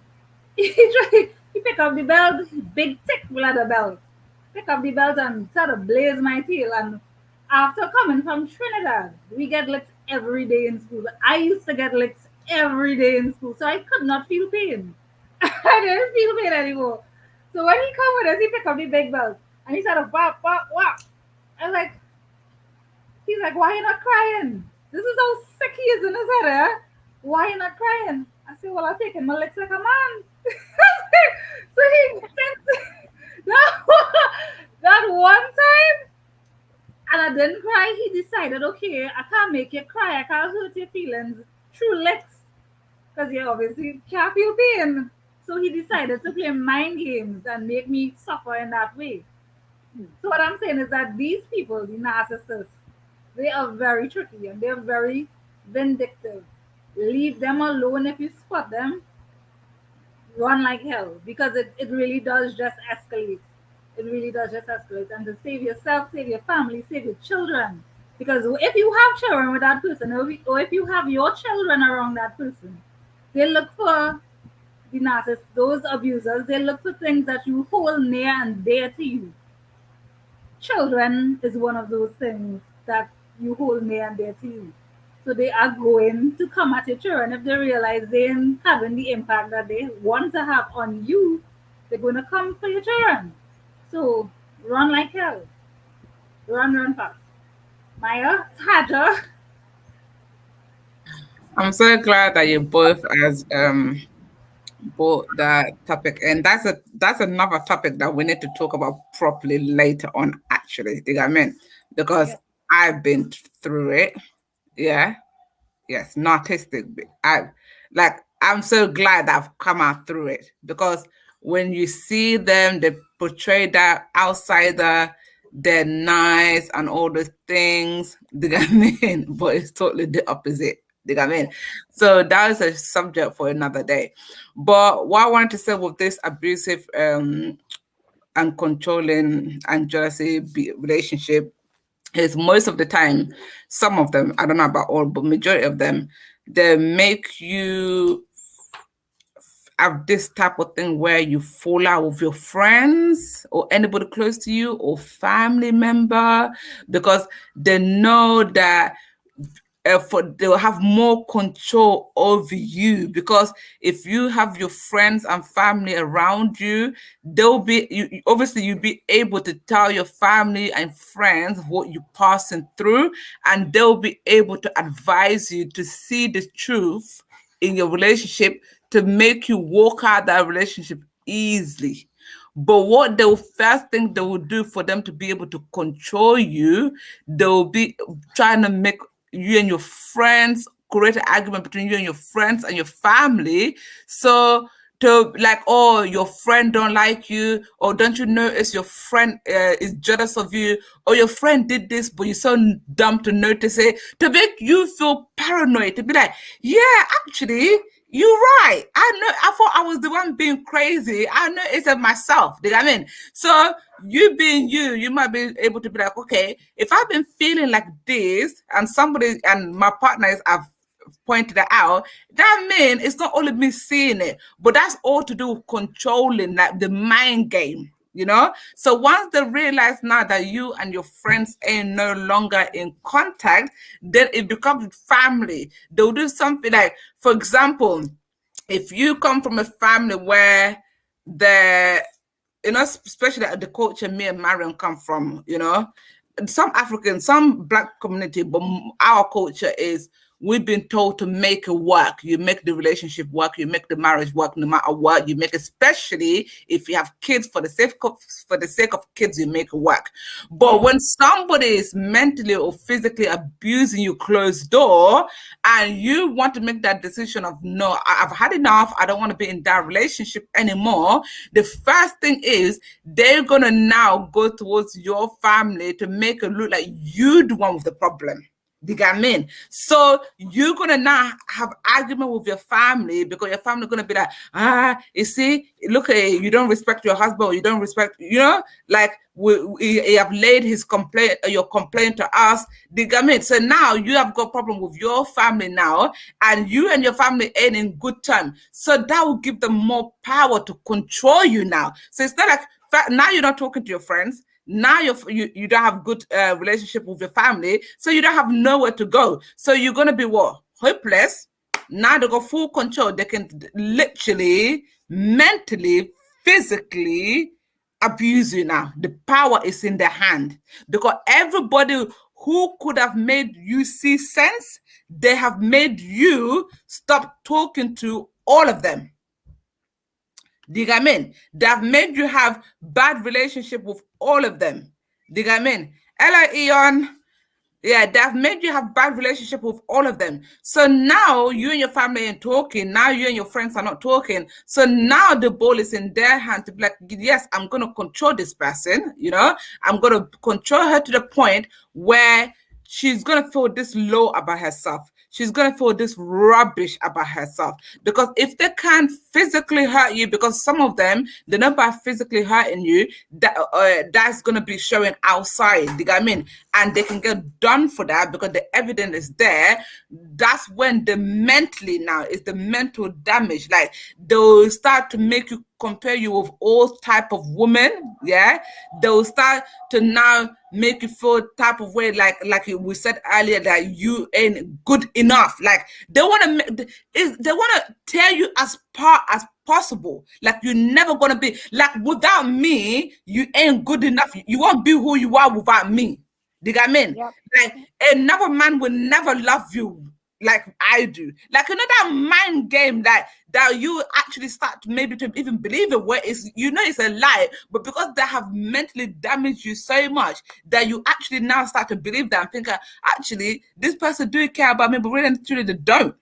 He picked up the belt, big thick leather belt, pick up the belt and sort of blaze my tail. And after coming from Trinidad, we get licks every day in school. I used to get licks every day in school, so I could not feel pain. I didn't feel pain anymore. So when he come with us, he picked up the big belt and he started whap, whap, whap. I was like, he's like, why you not crying? This is how sick he is in his head, eh? Why you not crying? I said, well, I'm taking my licks like a man. So he since that, that one time, and I didn't cry, he decided, okay, I can't make you cry, I can't hurt your feelings through licks, because you obviously can't feel pain. So he decided to play mind games and make me suffer in that way. So what I'm saying is that these people, the narcissists, they are very tricky and they're very vindictive. Leave them alone if you spot them, run like hell because it really does just escalate. it really does just escalate. And to save yourself, save your family, save your children. Because if you have children with that person, or if you have your children around that person, they look for the narcissists, those abusers, they look for things that you hold near and dear to you. Children is one of those things that you hold near and dear to you. So they are going to come at your children if they realize they ain't having the impact that they want to have on you. They're going to come for your children. So run like hell. Run fast. Maya, Taja. I'm so glad that you both as brought that topic, and that's another topic that we need to talk about properly later on. Actually, do you get what I mean? Because Yeah. I've been through it. Yeah, yes, narcissistic. I'm so glad that I've come out through it because when you see them, they portray that outsider, they're nice and all those things. Do you get what I mean? But it's totally the opposite. Do you get what I mean? So that is a subject for another day. But what I wanted to say with this abusive and controlling and jealousy relationship is most of the time, some of them, I don't know about all, but majority of them, they make you have this type of thing where you fall out with your friends or anybody close to you or family member because they know that they'll have more control over you because if you have your friends and family around you, they'll be obviously you'll be able to tell your family and friends what you're passing through, and they'll be able to advise you to see the truth in your relationship to make you walk out that relationship easily. But what the first thing they will do for them to be able to control you, they'll be trying to make you and your friends create an argument between you and your friends and your family. So to like, oh, your friend don't like you, or don't you notice your friend is jealous of you, or your friend did this, but you're so dumb to notice it, to make you feel paranoid, to be like, yeah, actually, you're right. I know. I thought I was the one being crazy. I know it's myself. Do you know what I mean? So you being you, you might be able to be like, okay, if I've been feeling like this, and somebody and my partners have pointed it out, that means it's not only me seeing it, but that's all to do with controlling, like the mind game. So once they realize now that you and your friends ain't no longer in contact, then it becomes family. They'll do something like, for example, if you come from a family where the especially the culture me and Marion come from, some African, some black community, but our culture is we've been told to make it work. You make the relationship work, you make the marriage work no matter what. You make, especially if you have kids, for the sake of kids, you make it work. But when somebody is mentally or physically abusing you closed door, and you want to make that decision of no, I've had enough, I don't want to be in that relationship anymore, the first thing is they're gonna now go towards your family to make it look like you the one with the problem. Do you get what I mean? So you're gonna now have argument with your family because your family gonna be like, you see, look at you don't respect your husband, or you don't respect, like we have laid his complaint, your complaint to us. Do you get what I mean? So now you have got problem with your family now, and you and your family ain't in good time. So that will give them more power to control you now. So it's not like now you're not talking to your friends. Now you don't have good relationship with your family, so you don't have nowhere to go. So you're gonna be what? Hopeless. Now they got full control. They can literally, mentally, physically abuse you now. The power is in their hand because everybody who could have made you see sense, they have made you stop talking to all of them. Do you get what I mean? They have made you have bad relationship with all of them. Do you get what I mean? Hello, Eon. Yeah, they have made you have bad relationship with all of them. So now you and your family ain't talking. Now you and your friends are not talking. So now the ball is in their hand to be like, yes, I'm going to control this person. I'm going to control her to the point where she's going to feel this low about herself. she's gonna feel this rubbish about herself. Because if they can't physically hurt you, because some of them they're not by physically hurting you, that's gonna be showing outside. You get what I mean? And they can get done for that because the evidence is there. That's when the mentally now is the mental damage. Like they'll start to make you compare you with all type of women. Yeah, they'll start to now make you feel type of way like we said earlier that you ain't good enough. Like they want to they want to tear you as far as possible. Like you're never gonna be like without me, you ain't good enough. You won't be who you are without me. Do you get what I mean? Yep. Like another man will never love you like I do. Like another mind game that you actually start to maybe to even believe it, where it's it's a lie, but because they have mentally damaged you so much that you actually now start to believe that and think, actually, this person do care about me, but really and truly they don't.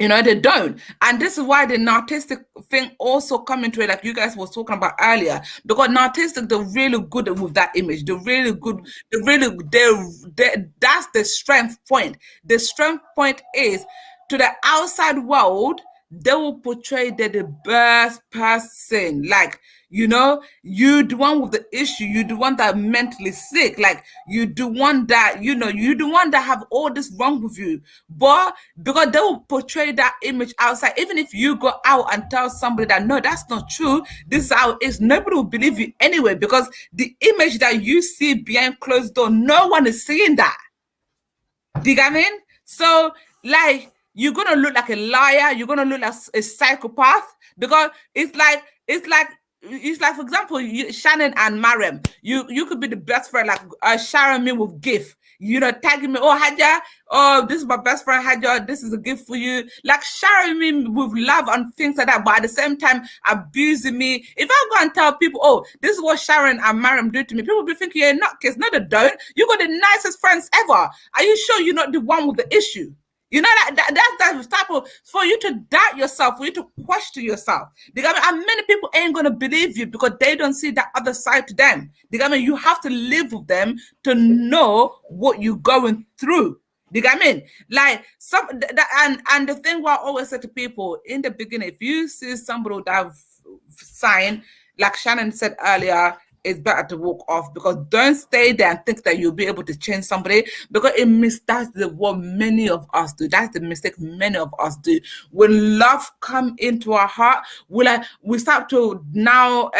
They don't. And this is why the narcissistic thing also come into it, like you guys was talking about earlier. Because narcissistic, they're really good with that image. They're really good. That's the strength point. The strength point is to the outside world, they will portray they're the best person. Like, you the one with the issue, you the one that mentally sick, like you the one that, you the one that have all this wrong with you. But because they will portray that image outside, even if you go out and tell somebody that no, that's not true, this is how it is, nobody will believe you anyway, because the image that you see behind closed door, no one is seeing that. Do you get what I mean? So, like, you're gonna look like a liar. You're gonna look like a psychopath because it's like, for example, Shannon and Mariam. You could be the best friend, like sharing me with gift. Tagging me. Oh, Hadja. Oh, this is my best friend, Hadja. This is a gift for you. Like sharing me with love and things like that. But at the same time, abusing me. If I go and tell people, oh, this is what Sharon and Mariam do to me, people will be thinking you're not kids. No, they don't. You got the nicest friends ever. Are you sure you're not the one with the issue? That's the type of, for you to doubt yourself, for you to question yourself. And many people ain't gonna believe you because they don't see that other side to them. You have to live with them to know what you're going through. You get what I mean? Like and the thing what I always say to people in the beginning, if you see somebody that have sign, like Shannon said earlier, it's better to walk off, because don't stay there and think that you'll be able to change somebody, because that's what many of us do. That's the mistake many of us do. When love come into our heart, we start to now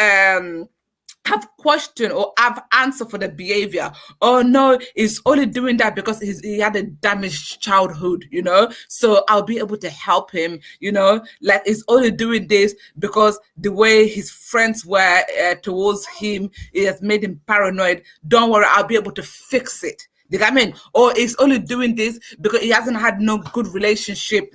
have question or have answer for the behavior. Oh no, he's only doing that because he had a damaged childhood, so I'll be able to help him, like he's only doing this because the way his friends were towards him, it has made him paranoid. Don't worry, I'll be able to fix it. You get what I mean? Or he's only doing this because he hasn't had no good relationship,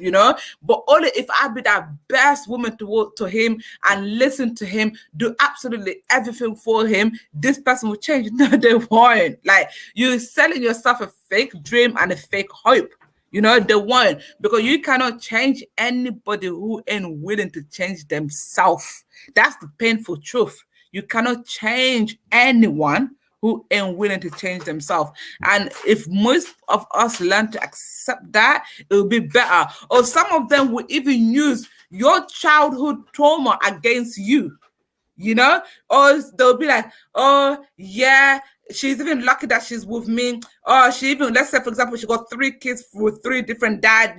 But only if I be that best woman to him and listen to him, do absolutely everything for him, this person will change. No, they won't. Like, you're selling yourself a fake dream and a fake hope. They won't, because you cannot change anybody who ain't willing to change themselves. That's the painful truth. You cannot change anyone who ain't willing to change themselves. And if most of us learn to accept that, it will be better. Or some of them will even use your childhood trauma against you. Or they'll be like, oh yeah, she's even lucky that she's with me. Or she even, let's say for example, she got 3 kids with 3 different dads.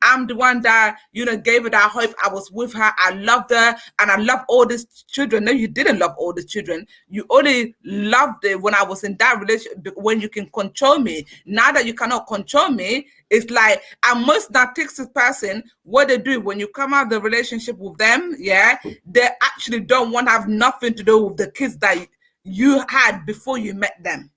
I'm the one that gave her that hope. I was with her, I loved her, and I love all these children. No, you didn't love all the children. You only loved it when I was in that relationship, when you can control me. Now that you cannot control me, it's like, and most narcissistic person, what they do when you come out of the relationship with them, yeah, they actually don't want to have nothing to do with the kids that you had before you met them.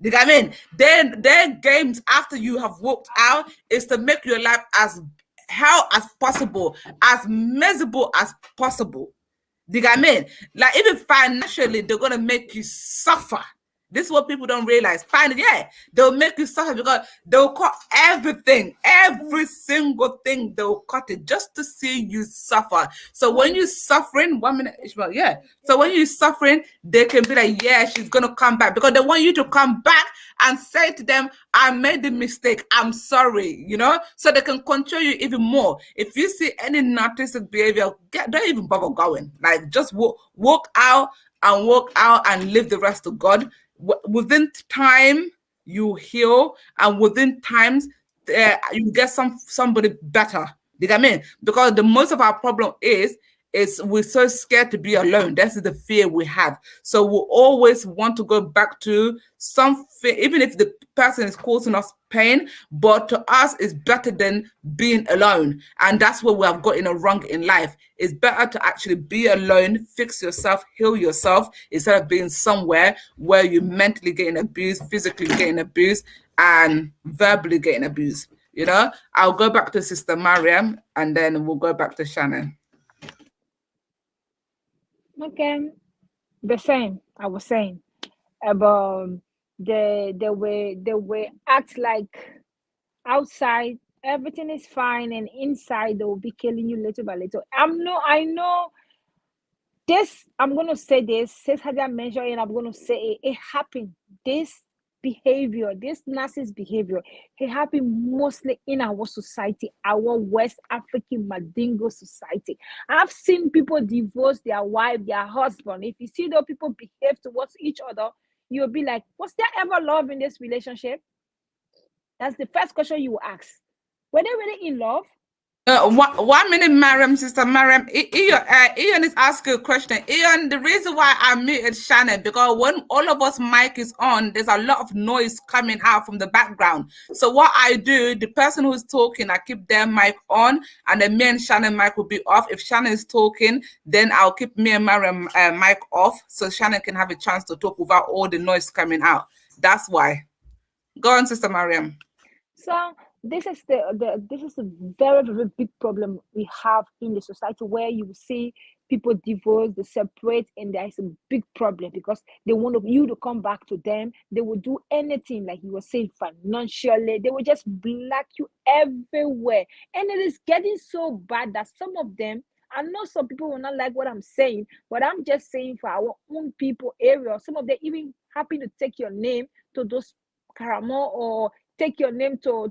You know what I mean? Their games after you have walked out is to make your life as hell as possible, as miserable as possible. Do you know what I mean? Like, even financially, they're gonna make you suffer. This is what people don't realize. Finally, yeah, they'll make you suffer because they'll cut everything, every single thing. They'll cut it just to see you suffer. So when you're suffering, 1 minute, Ishmael, yeah. So when you're suffering, they can be like, yeah, she's gonna come back because they want you to come back and say to them, I made the mistake. I'm sorry, so they can control you even more. If you see any narcissistic behavior, don't even bother going. Like, just walk out and leave the rest to God. Within time, you heal, and within times, you get somebody better. You get what I mean? Because the most of our problem is we're so scared to be alone. That's the fear we have. So we always want to go back to something, even if the person is causing us pain, but to us it's better than being alone. And that's where we have gotten it wrong in life. It's better to actually be alone, fix yourself, heal yourself, instead of being somewhere where you're mentally getting abused, physically getting abused, and verbally getting abused. I'll go back to Sister Mariam, and then we'll go back to Shannon. Okay, the same. I was saying about the way act like outside everything is fine, and inside they will be killing you little by little. I know this. I'm gonna say this. Says Hadia mentioned, and I'm gonna say it happened. This behavior, this narcissist behavior, it happened mostly in our society, our West African Mandingo society. I've seen people divorce their wife, their husband. If you see those people behave towards each other, you'll be like, was there ever love in this relationship? That's the first question you will ask. Were they really in love? 1 minute, Mariam, Sister Mariam. Ian is asking a question. Ian, the reason why I muted Shannon, because when all of us mic is on, there's a lot of noise coming out from the background. So what I do, the person who's talking, I keep their mic on, and then me and Shannon mic will be off. If Shannon is talking, then I'll keep me and Mariam mic off, so Shannon can have a chance to talk without all the noise coming out. That's why. Go on, Sister Mariam. So this is this is a very, very big problem we have in the society, where you see people divorce, they separate, and there is a big problem because they want you to come back to them. They will do anything, like you were saying, financially. They will just block you everywhere, and it is getting so bad that some of them. I know some people will not like what I'm saying, but I'm just saying for our own people area. Some of them even happy to take your name to those Karamo, or take your name to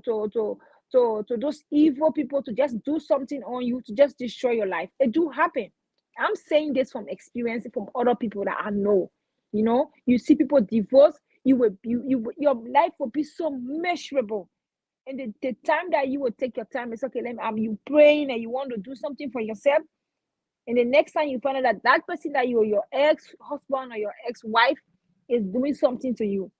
those evil people to just do something on you, to just destroy your life. It do happen. I'm saying this from experience, from other people that I know. You see people divorce, your life will be so miserable. And the time that you will take your time, it's okay. You praying and you want to do something for yourself. And the next time you find out that that person, that your ex-husband or your ex-wife is doing something to you,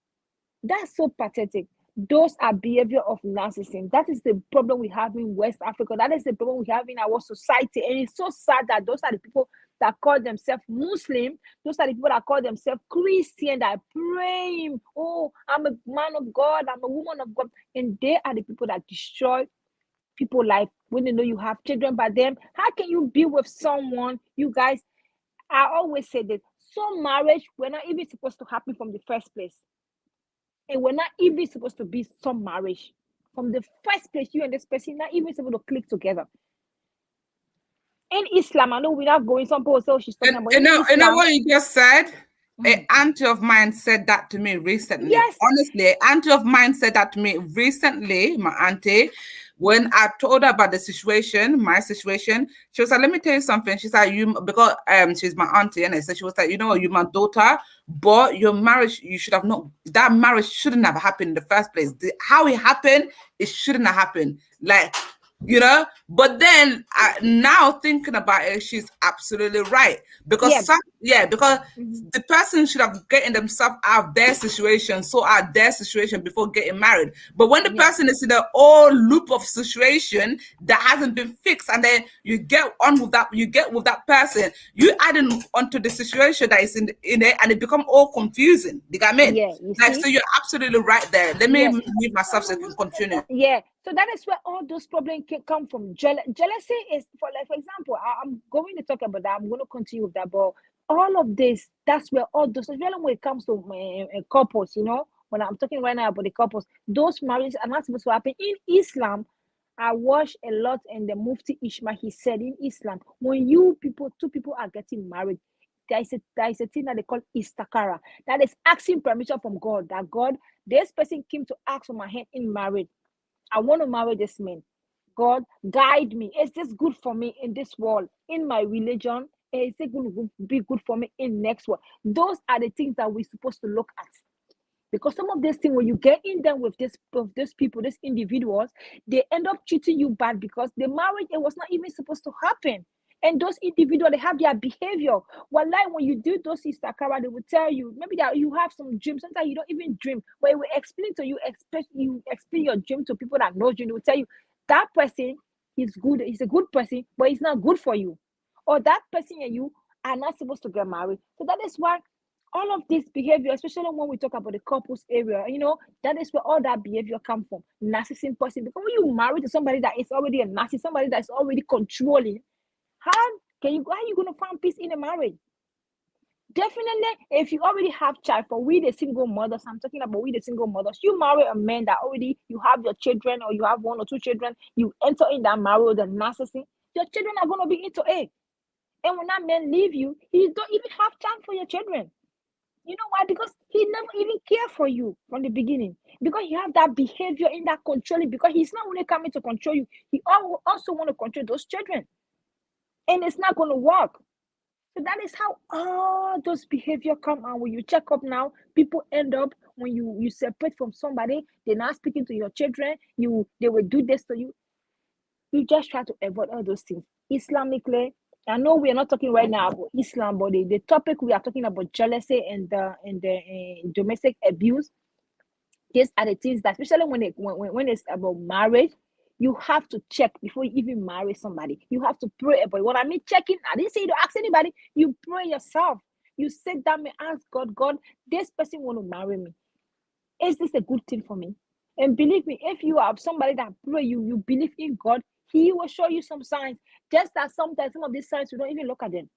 that's so pathetic. Those are behavior of narcissism. That is the problem we have in West Africa. That is the problem we have in our society. And it's so sad that those are the people that call themselves Muslim. Those are the people that call themselves Christian, that praying, oh, I'm a man of God, I'm a woman of God. And they are the people that destroy people's life when they know you have children by them. How can you be with someone, you guys? I always say that some marriage were not even supposed to happen from the first place. And we're not even supposed to be some marriage. From the first place, you and this person not even supposed to click together. In Islam, I know we're not going, some people say, oh, she's talking about in You know Islam. what you just said? An auntie of mine said that to me recently. Yes. Honestly, an auntie of mine said that to me recently, my auntie. When I told her about the situation, my situation, she was like, let me tell you something. She said, because she's my auntie, and so she was like, you know what, you're my daughter, but your marriage, you should have not, that marriage shouldn't have happened in the first place. How it happened, it shouldn't have happened. Like, but then now thinking about it, she's absolutely right, because because the person should have gotten themselves out of their situation, sort out their situation before getting married. But when the person is in the old loop of situation that hasn't been fixed, and then you get on with that, you get with that person, you adding onto the situation that is in it, and it become all confusing. You get me? Yeah, so you're absolutely right there. Let me mute myself so I can continue. Yeah, so that is where all those problems can come from. Jealousy is, for example, I'm going to talk about that. I'm going to continue with that. But All of this, that's where all those, especially when it comes to couples, when I'm talking right now about the couples, those marriages are not supposed to happen in Islam. I watch a lot in the Mufti Ishmael. He said in Islam, when two people are getting married, there is a thing that they call istakara. That is asking permission from God. That God, this person came to ask for my hand in marriage. I want to marry this man. God, guide me. Is this good for me in this world, in my religion? Is it going to be good for me in next world? Those are the things that we're supposed to look at. Because some of these things, when you get in them with these people, these individuals, they end up treating you bad because the marriage, it was not even supposed to happen. And those individuals, they have their behavior. Well, like when you do those istakara, they will tell you maybe that you have some dreams. Sometimes you don't even dream, but it will explain to you, you explain your dream to people that know you. They will tell you that person is good, he's a good person, but he's not good for you. Or that person and you are not supposed to get married. So that is why all of this behavior, especially when we talk about the couples area, that is where all that behavior come from. Narcissism person. Because when you marry to somebody that is already a narcissist, somebody that is already controlling, how how are you gonna find peace in a marriage? Definitely, if you already have child, for we the single mothers, I'm talking about we the single mothers, you marry a man that already you have your children or you have one or two children, you enter in that marriage with a narcissist, your children are gonna be into it. And when that man leave you, he don't even have time for your children. You know why? Because he never even cared for you from the beginning. Because you have that behavior in that controlling. Because he's not only coming to control you, he also want to control those children, and it's not going to work. So that is how all those behavior come out. When you check up now, people end up when you separate from somebody, they're not speaking to your children. They will do this to you. You just try to avoid all those things. Islamically, I know we are not talking right now about Islam, but the topic we are talking about jealousy and the domestic abuse. These are the things that, especially when it's about marriage, you have to check before you even marry somebody. You have to pray about it. What I mean checking, I didn't say you don't ask anybody. You pray yourself. You sit down and ask God, God, this person want to marry me. Is this a good thing for me? And believe me, if you have somebody that pray, you believe in God, He will show you some signs. Just as sometimes some of these signs we don't even look at them.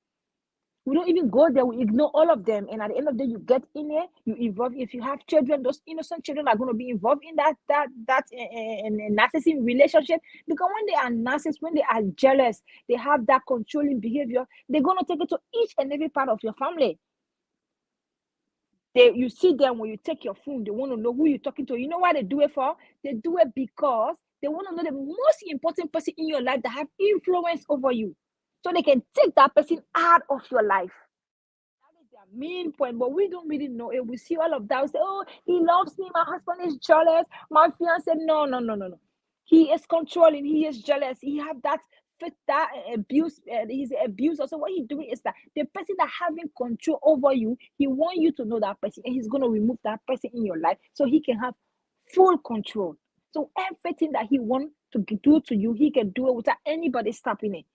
We don't even go there. We ignore all of them. And at the end of the day, you get in there, you involve. If you have children, those innocent children are going to be involved in that narcissistic relationship. Because when they are narcissists, when they are jealous, they have that controlling behavior, they're going to take it to each and every part of your family. You see them when you take your phone, they want to know who you're talking to. You know why they do it for? They do it because they want to know the most important person in your life that have influence over you. So they can take that person out of your life. That is their main point, but we don't really know it. We see all of that. We say, oh, he loves me. My husband is jealous. My fiance, no, no, no, no, no. He is controlling. He is jealous. He have that fit that abuse. He's abuser. So what he's doing is that the person that having control over you, he want you to know that person, and he's gonna remove that person in your life so he can have full control. So everything that he want to do to you, he can do it without anybody stopping it.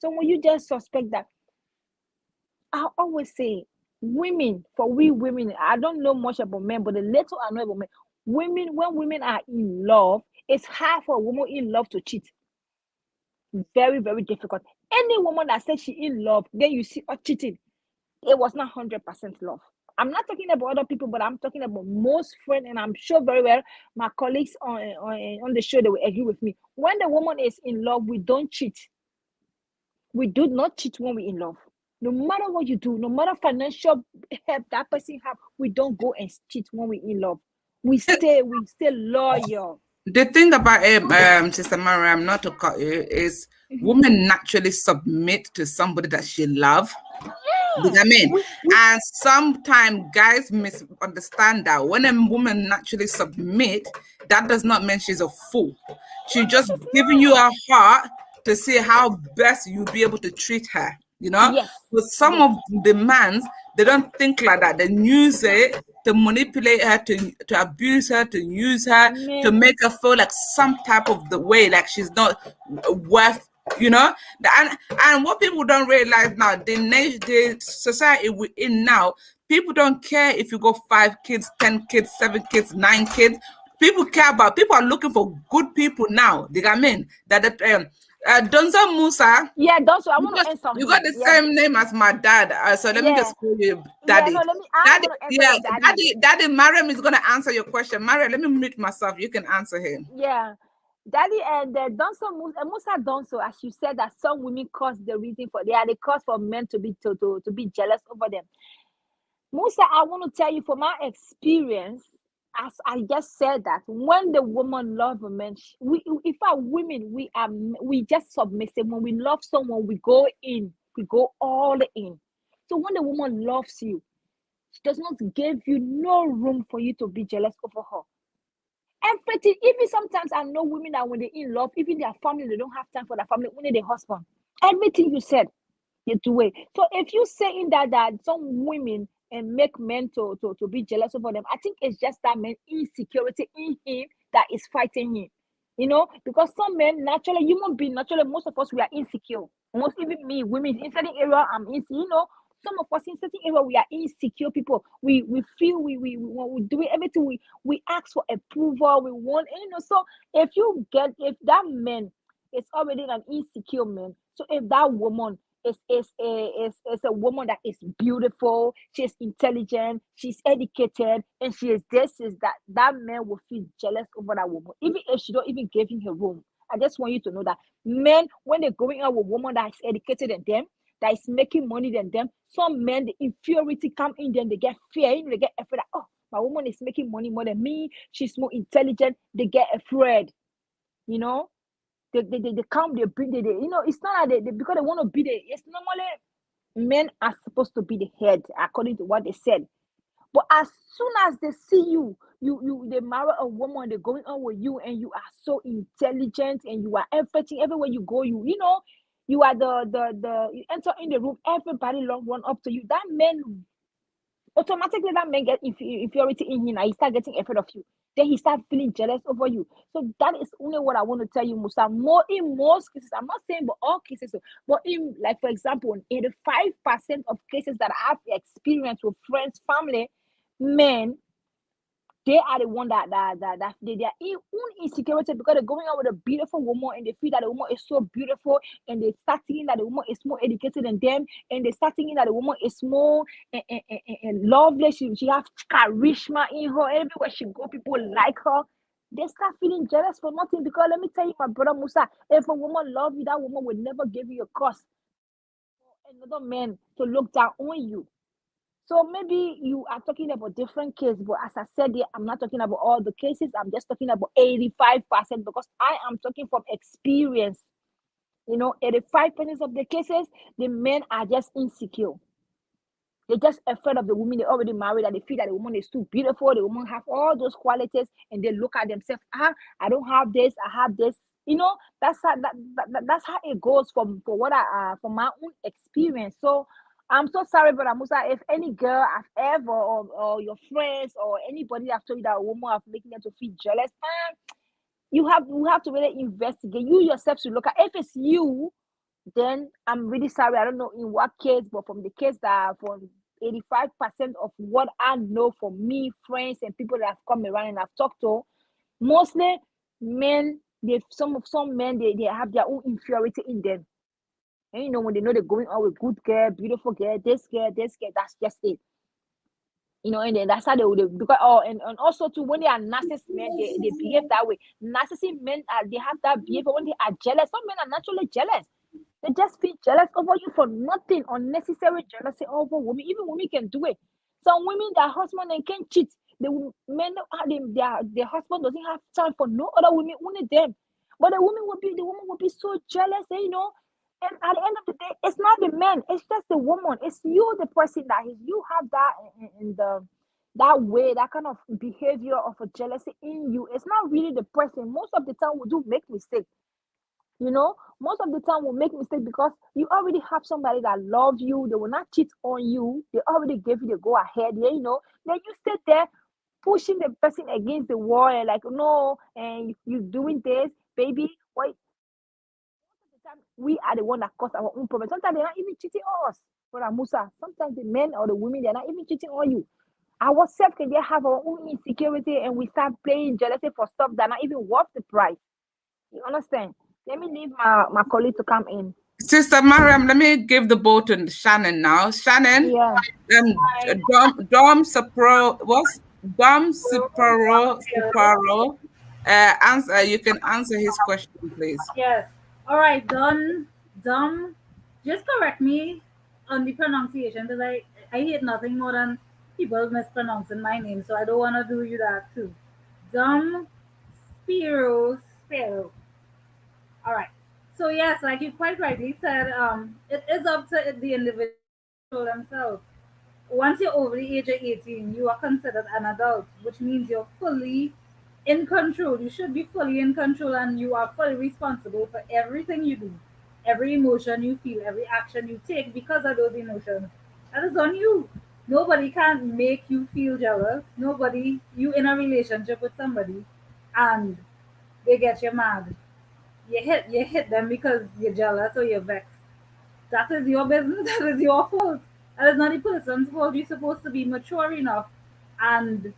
So when you just suspect that, I always say, women, for we women, I don't know much about men, but the little I know about men, women, when women are in love, it's hard for a woman in love to cheat. Very, very difficult. Any woman that says she in love, then you see her cheating, it was not 100% love. I'm not talking about other people, but I'm talking about most friends, and I'm sure very well my colleagues on the show, they will agree with me. When the woman is in love, we don't cheat. We do not cheat when we're in love. No matter what you do, no matter financial help that person have, we don't go and cheat when we're in love. We stay loyal. The thing about it, Sister Mariam, not to cut you, is Mhm. women naturally submit to somebody that she love. You know Yeah, what I mean? we And sometimes guys misunderstand that when a woman naturally submit, that does not mean she's a fool. She just it's giving you not. a heart to see how best you'll be able to treat her. You know, Yes, but some yes, of the mans, they don't think like that. They use it to manipulate her, to abuse her, to use her, to man. make her feel like some type of the way, like she's not worth, you know. And what people don't realize now, the society we're in now, people don't care if you go 5 kids, 10 kids, 7 kids, 9 kids. People care about, people are looking for good people now. You know what I mean? That Donzo Musa. Yeah, don't so I You want got, to answer you got him. the Yeah, same name as my dad. So let me yeah, just call you yeah. Daddy. No, let me. I'm Daddy, gonna answer yeah, your daddy. Mariam is gonna answer your question. Mariam, let me mute myself. You can answer him. Yeah, daddy and Donso Musa Donso, as you said, that some women cause the reason for they are the cause for men to be to be jealous over them. Musa, I want to tell you from my experience, as I just said that when the woman love a man, we if our women we just submissive. When we love someone, we go in, we go all in. So when the woman loves you, she does not give you no room for you to be jealous over her. Everything, even sometimes I know women that when they in love, even their family, they don't have time for their family, only their husband. Everything you said, you do it. So if you saying that some women and make men to be jealous over them, I think it's just that man insecurity in him that is fighting him. Because some men naturally, human being naturally, most of us we are insecure. Most even me, women in certain area, I'm insecure. Some of us in certain area we are insecure people. We feel when we do everything we ask for approval. We want so if that man is already an insecure man, so if that woman is a woman that is beautiful, she's intelligent, she's educated, and she is this, is that man will feel jealous over that woman, even if she don't even give him her room. I just want you to know that men, when they're going out with a woman that is educated than them, that is making money than them, some men, the inferiority come in them, they get fear, they get afraid that, oh, my woman is making money more than me, she's more intelligent, they get afraid, you know they come, they bring it's not that because they want to be the it's normally men are supposed to be the head according to what they said. But as soon as they see they marry a woman, they're going on with you, and you are so intelligent, and you are everything. Everywhere you go, you are the you enter in the room, everybody long run up to you. That man automatically, that man get inferiority in him, and he start getting afraid of you. Then he start feeling jealous over you. So that is only what I want to tell you, Musa. More in most cases, I'm not saying but all cases, but in, like, for example, in 85% of cases that I've experienced with friends, family, men, they are the one that they are own insecurity because they're going out with a beautiful woman, and they feel that the woman is so beautiful, and they start thinking that the woman is more educated than them, and they start thinking that the woman is more and lovely. She has charisma in her. Everywhere she go, people like her. They start feeling jealous for nothing, because let me tell you, my brother Musa, if a woman love you, that woman will never give you a cross for another man to look down on you. So maybe you are talking about different cases, but as I said, here, I'm not talking about all the cases. I'm just talking about 85% because I am talking from experience. 85% of the cases, the men are just insecure. They're just afraid of the woman they already married, and they feel that the woman is too beautiful. The woman have all those qualities, and they look at themselves. I don't have this. I have this. That's that's how it goes from what from my own experience. So I'm so sorry, but Musa, if any girl have ever or your friends or anybody have told you that a woman have making them to feel jealous, you have to really investigate. You yourself should look at if it's you, then I'm really sorry. I don't know in what case, but from the case that from 85% of what I know from me, friends, and people that have come around and I've talked to, mostly men, some men they have their own inferiority in them. And when they know they're going out with good girl, beautiful girl, this girl, that's just it. And then that's how they would because and also too when they are narcissist men, they behave that way. Narcissist men they have that behavior when they are jealous. Some men are naturally jealous. They just feel jealous over you for nothing, unnecessary jealousy over women. Even women can do it. Some women, their husband and can cheat. Men, their husband doesn't have time for no other women, only them. But the woman will be so jealous, And at the end of the day, it's not the man, it's just the woman. It's you, the person that is. You have that in the that way, that kind of behavior of a jealousy in you. It's not really the person. Most of the time, we do make mistakes. Most of the time we'll make mistake because you already have somebody that love you. They will not cheat on you. They already gave you the go ahead. Yeah, then you sit there pushing the person against the wall and like, no, and you doing this, baby. Why? Most of the time we are the one that cause our own problem. Sometimes they're not even cheating on us. Brother Musa, sometimes the men or the women, they're not even cheating on you. Ourselves can just have our own insecurity, and we start playing jealousy for stuff that not even worth the price. You understand? Let me leave my colleague to come in. Sister Mariam, let me give the ball to Shannon now. Shannon, Yeah. Hi. Dom Sapro, what's Dom Suparo? Answer. You can answer his question, please. Yes. All right, Dom. Just correct me on the pronunciation because I hate nothing more than people mispronouncing my name, so I don't want to do you that too. Dom Spiro. All right. So yes, like you quite rightly said, it is up to the individual to control themselves. Once you're over the age of 18, you are considered an adult, which means you're fully in control. You should be fully in control and you are fully responsible for everything you do, every emotion you feel, every action you take because of those emotions. That is on you. Nobody can make you feel jealous. Nobody, you in a relationship with somebody and they get you mad. You hit them because you're jealous or you're vexed. That is your business. That is your fault. That is not the person's fault. You're supposed to be mature enough and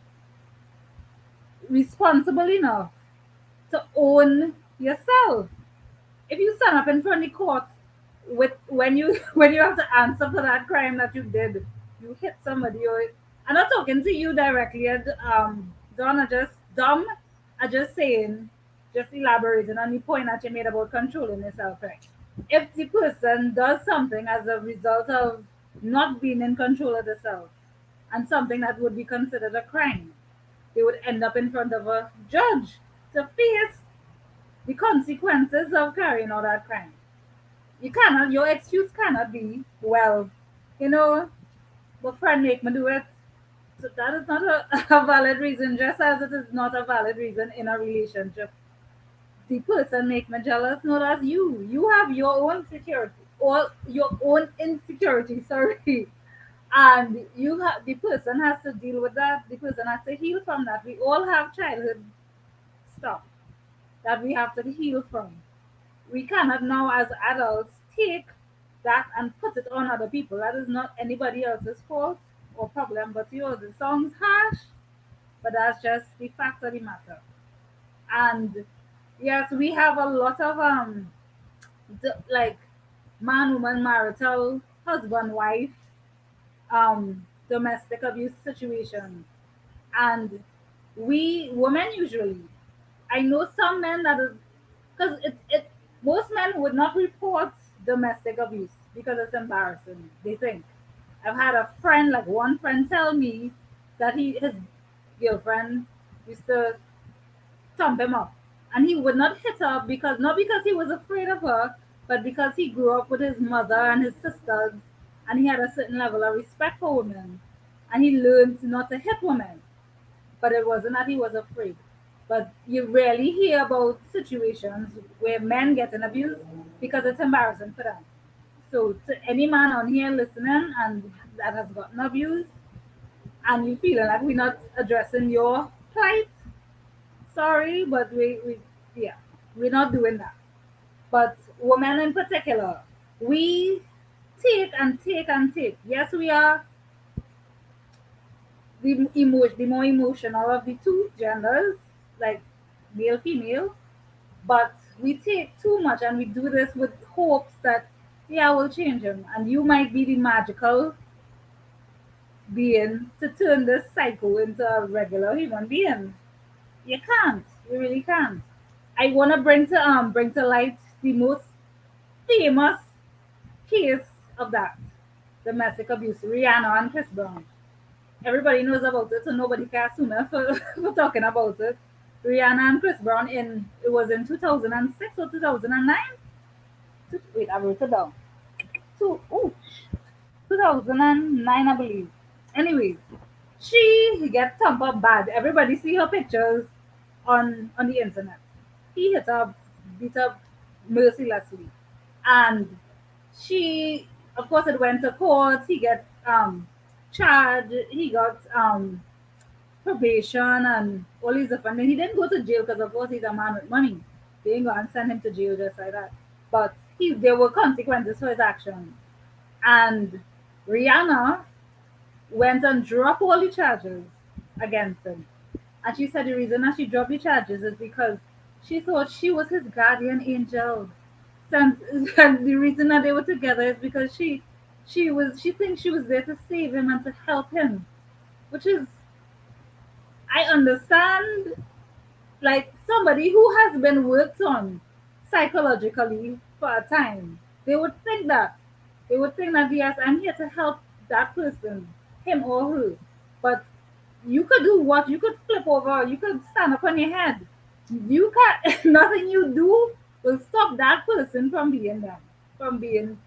responsible enough to own yourself. If you stand up in front of the court with when you when you have to answer for that crime that you did, you hit somebody or I'm not talking to you directly, Don, I just saying, just elaborating on the point that you made about controlling yourself, right? If the person does something as a result of not being in control of themselves and something that would be considered a crime, they would end up in front of a judge to face the consequences of carrying out that crime. Your excuse cannot be, well, you know, my friend make me do it. So that is not a valid reason, just as it is not a valid reason in a relationship. The person make me jealous, no, that's you. You have your own security or your own insecurity, sorry. And the person has to deal with that. The person has to heal from that. We all have childhood stuff that we have to heal from. We cannot now as adults take that and put it on other people. That is not anybody else's fault or problem but yours. It sounds harsh, but that's just the fact of the matter. And yes, we have a lot of like man woman marital husband wife domestic abuse situation. And we women usually, I know some men that is because it most men would not report domestic abuse because it's embarrassing. They think. I've had a friend, like one friend, tell me that his girlfriend used to thump him up, and he would not hit her because not because he was afraid of her, but because he grew up with his mother and his sisters, and he had a certain level of respect for women, and he learned not to hit women. But it wasn't that he was afraid. But you rarely hear about situations where men get abused because it's embarrassing for them. So to any man on here listening and that has gotten abused and you feeling like we're not addressing your plight, sorry, but we yeah, we're not doing that. But women in particular, we take and take and take. Yes, we are the more emotional of the two genders, like male female, but we take too much and we do this with hopes that yeah we'll change him and you might be the magical being to turn this psycho into a regular human being. You can't. You really can't. I want to bring to light the most famous case of that domestic abuse, Rihanna and Chris Brown. Everybody knows about it, so nobody can sue me for talking about it. Rihanna and Chris Brown it was in 2006 or 2009. Wait, I wrote it down. 2009, I believe. Anyways, she gets thumped up bad. Everybody see her pictures on the internet. He hit her, beat her mercilessly, and she, of course, it went to court. He get charged. He got probation and all these different things. He didn't go to jail because, of course, he's a man with money. They ain't gonna send him to jail just like that. But there were consequences for his actions. And Rihanna went and dropped all the charges against him. And she said the reason that she dropped the charges is because She thought she was his guardian angel. And, and the reason that they were together is because she thinks she was there to save him and to help him, which is, I understand, like somebody who has been worked on psychologically for a time, they would think that. They would think that yes, I'm here to help that person, him or her. But you could do what? You could flip over, you could stand up on your head. You can't nothing you do will stop that person from being them, from being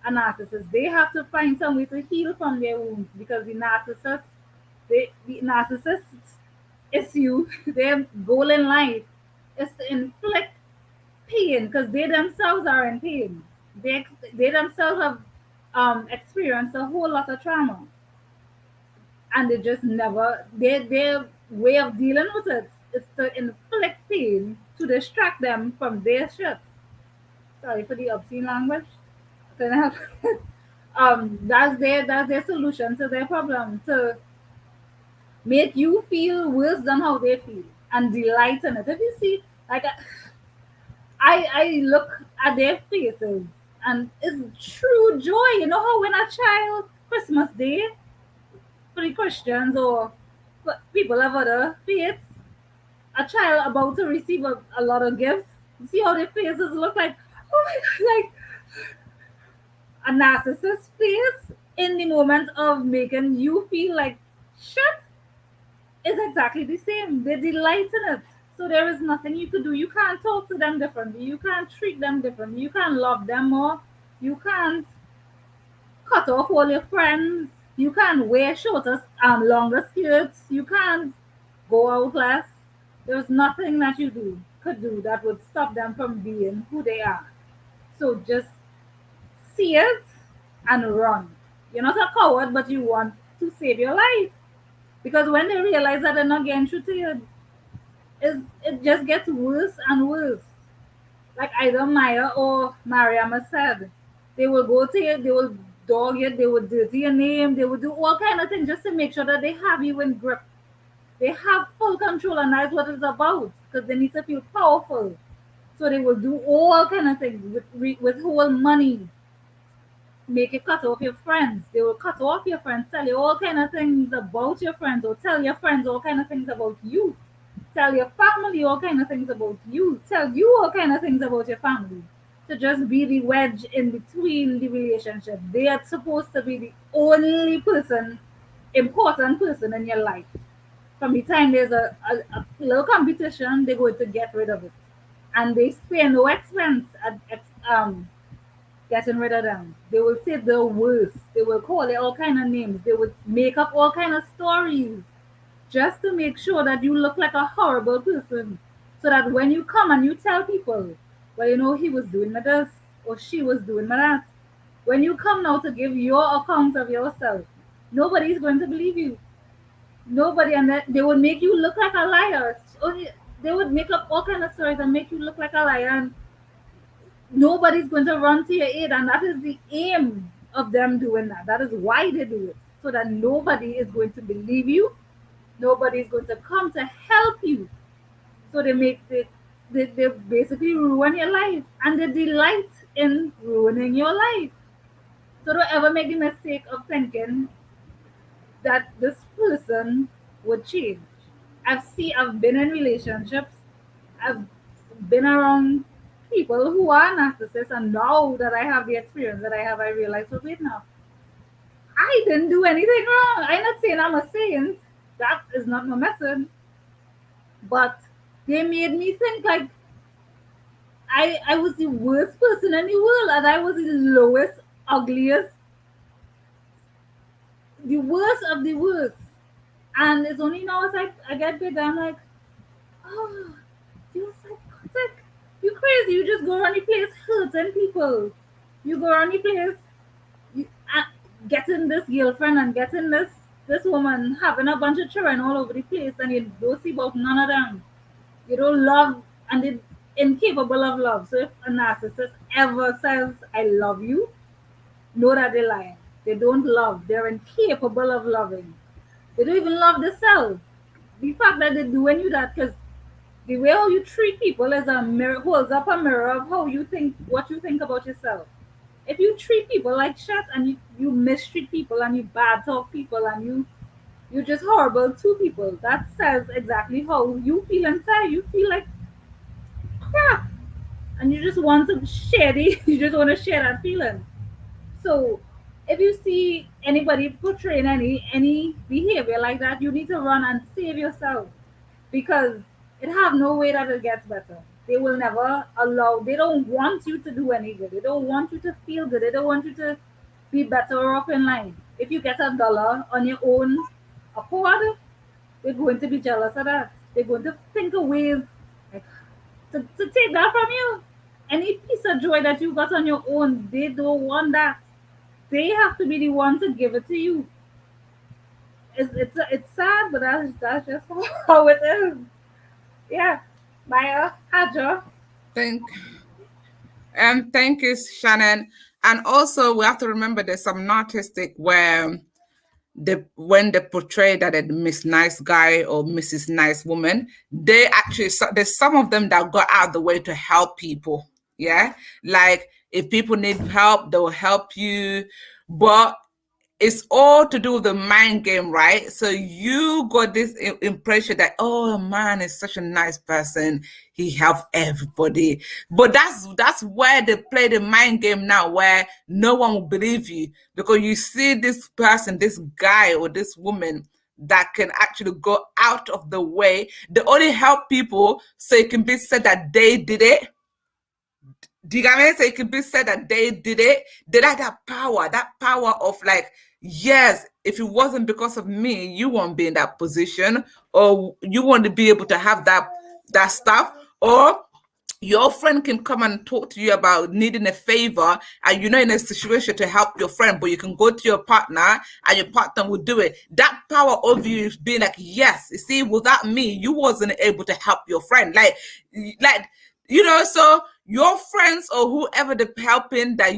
a narcissist. They have to find some way to heal from their wounds because the narcissists issue, their goal in life is to inflict pain because they themselves are in pain. They themselves have experienced a whole lot of trauma, and they just never their way of dealing with it is to inflict pain to distract them from their shit. Sorry for the obscene language. Can I have that's their solution to their problem, to make you feel worse than how they feel and delight in it. If you see, like I look at their faces and it's true joy. You know how when a child Christmas Day for the Christians or for people of other faiths, a child about to receive a lot of gifts, you see how their faces look like, oh my god, like a narcissist face in the moment of making you feel like shit is exactly the same. They delight in it. So there is nothing you could do. You can't talk to them differently. You can't treat them differently. You can't love them more. You can't cut off all your friends. You can't wear shorter, longer skirts. You can't go out less. There's nothing that you could do that would stop them from being who they are. So just see it and run. You're not a coward, but you want to save your life. Because when they realize that they're not getting through to you, it just gets worse and worse. Like either Maya or Mariama said, they will go to you, they will dog you, they will dirty your name, they will do all kind of things just to make sure that they have you in grip. They have full control, and that's what it's about because they need to feel powerful. So they will do all kind of things withhold money, make you cut off your friends. They will cut off your friends, tell you all kind of things about your friends, or tell your friends all kind of things about you. Tell your family all kind of things about you. Tell you all kind of things about your family. To just be the wedge in between the relationship. They are supposed to be the only person, important person in your life. From the time there's a little competition, they're going to get rid of it. And they spare no expense at getting rid of them. They will say the worst. They will call it all kind of names. They would make up all kind of stories just to make sure that you look like a horrible person. So that when you come and you tell people, well, you know, he was doing me this or she was doing me that. When you come now to give your account of yourself, nobody's going to believe you. Nobody, and they would make you look like a liar. They would make up all kind of stories and make you look like a liar, and nobody's going to run to your aid. And that is the aim of them doing that. That is why they do it, so that nobody is going to believe you. Nobody is going to come to help you. So they basically ruin your life, and they delight in ruining your life. So don't ever make the mistake of thinking that this person would change. I've been in relationships, I've been around people who are narcissists, and now that I have the experience that I have, I realize, so wait now, I didn't do anything wrong. I'm not saying I'm a saint. That is not my message. But they made me think like I was the worst person in the world, and I was the lowest, ugliest, the worst of the worst. And it's only now as I get bigger, I'm like, oh, you're psychotic. You crazy. You just go around the place hurting people. You go around the place you, getting this girlfriend and getting this woman, having a bunch of children all over the place, and you don't see about none of them. You don't love, and they're incapable of love. So if a narcissist ever says, I love you, know that they're lying. They don't love. They're incapable of loving. They don't even love themselves. The fact that they're doing you that because The way how you treat people is a mirror, holds up a mirror of how you think, what you think about yourself. If you treat people like shit and you mistreat people and you bad talk people and you're just horrible to people, that says exactly how you feel inside. You feel like crap and you just want to share you just want to share that feeling. So if you see anybody portraying any behavior like that, you need to run and save yourself because it have no way that it gets better. They will never allow. They don't want you to do any good. They don't want you to feel good. They don't want you to be better off in life. If you get $1 on your own accord, they're going to be jealous of that. They're going to think of ways like, to take that from you. Any piece of joy that you got on your own, they don't want that. They have to be the one to give it to you. It's sad, but that's just how it is. Yeah. Maya, Haja. Thank thank you, Shannon. And also we have to remember there's some narcissistic where when they portray that a Miss Nice Guy or Mrs. Nice Woman, they actually there's some of them that go out of the way to help people. Yeah, like if people need help, they'll help you. But it's all to do with the mind game, right? So you got this impression that, oh man, is such a nice person. He helps everybody. But that's where they play the mind game now, where no one will believe you because you see this person, this guy or this woman that can actually go out of the way. They only help people so it can be said that they did it. Do you get me? So it could be said that they did it. They like that power of like, yes, if it wasn't because of me, you won't be in that position, or you want to be able to have that stuff, or your friend can come and talk to you about needing a favor and you're not in a situation to help your friend, but you can go to your partner and your partner will do it. That power of you is being like, yes, you see, without me, you wasn't able to help your friend. Like, so your friends or whoever they're helping that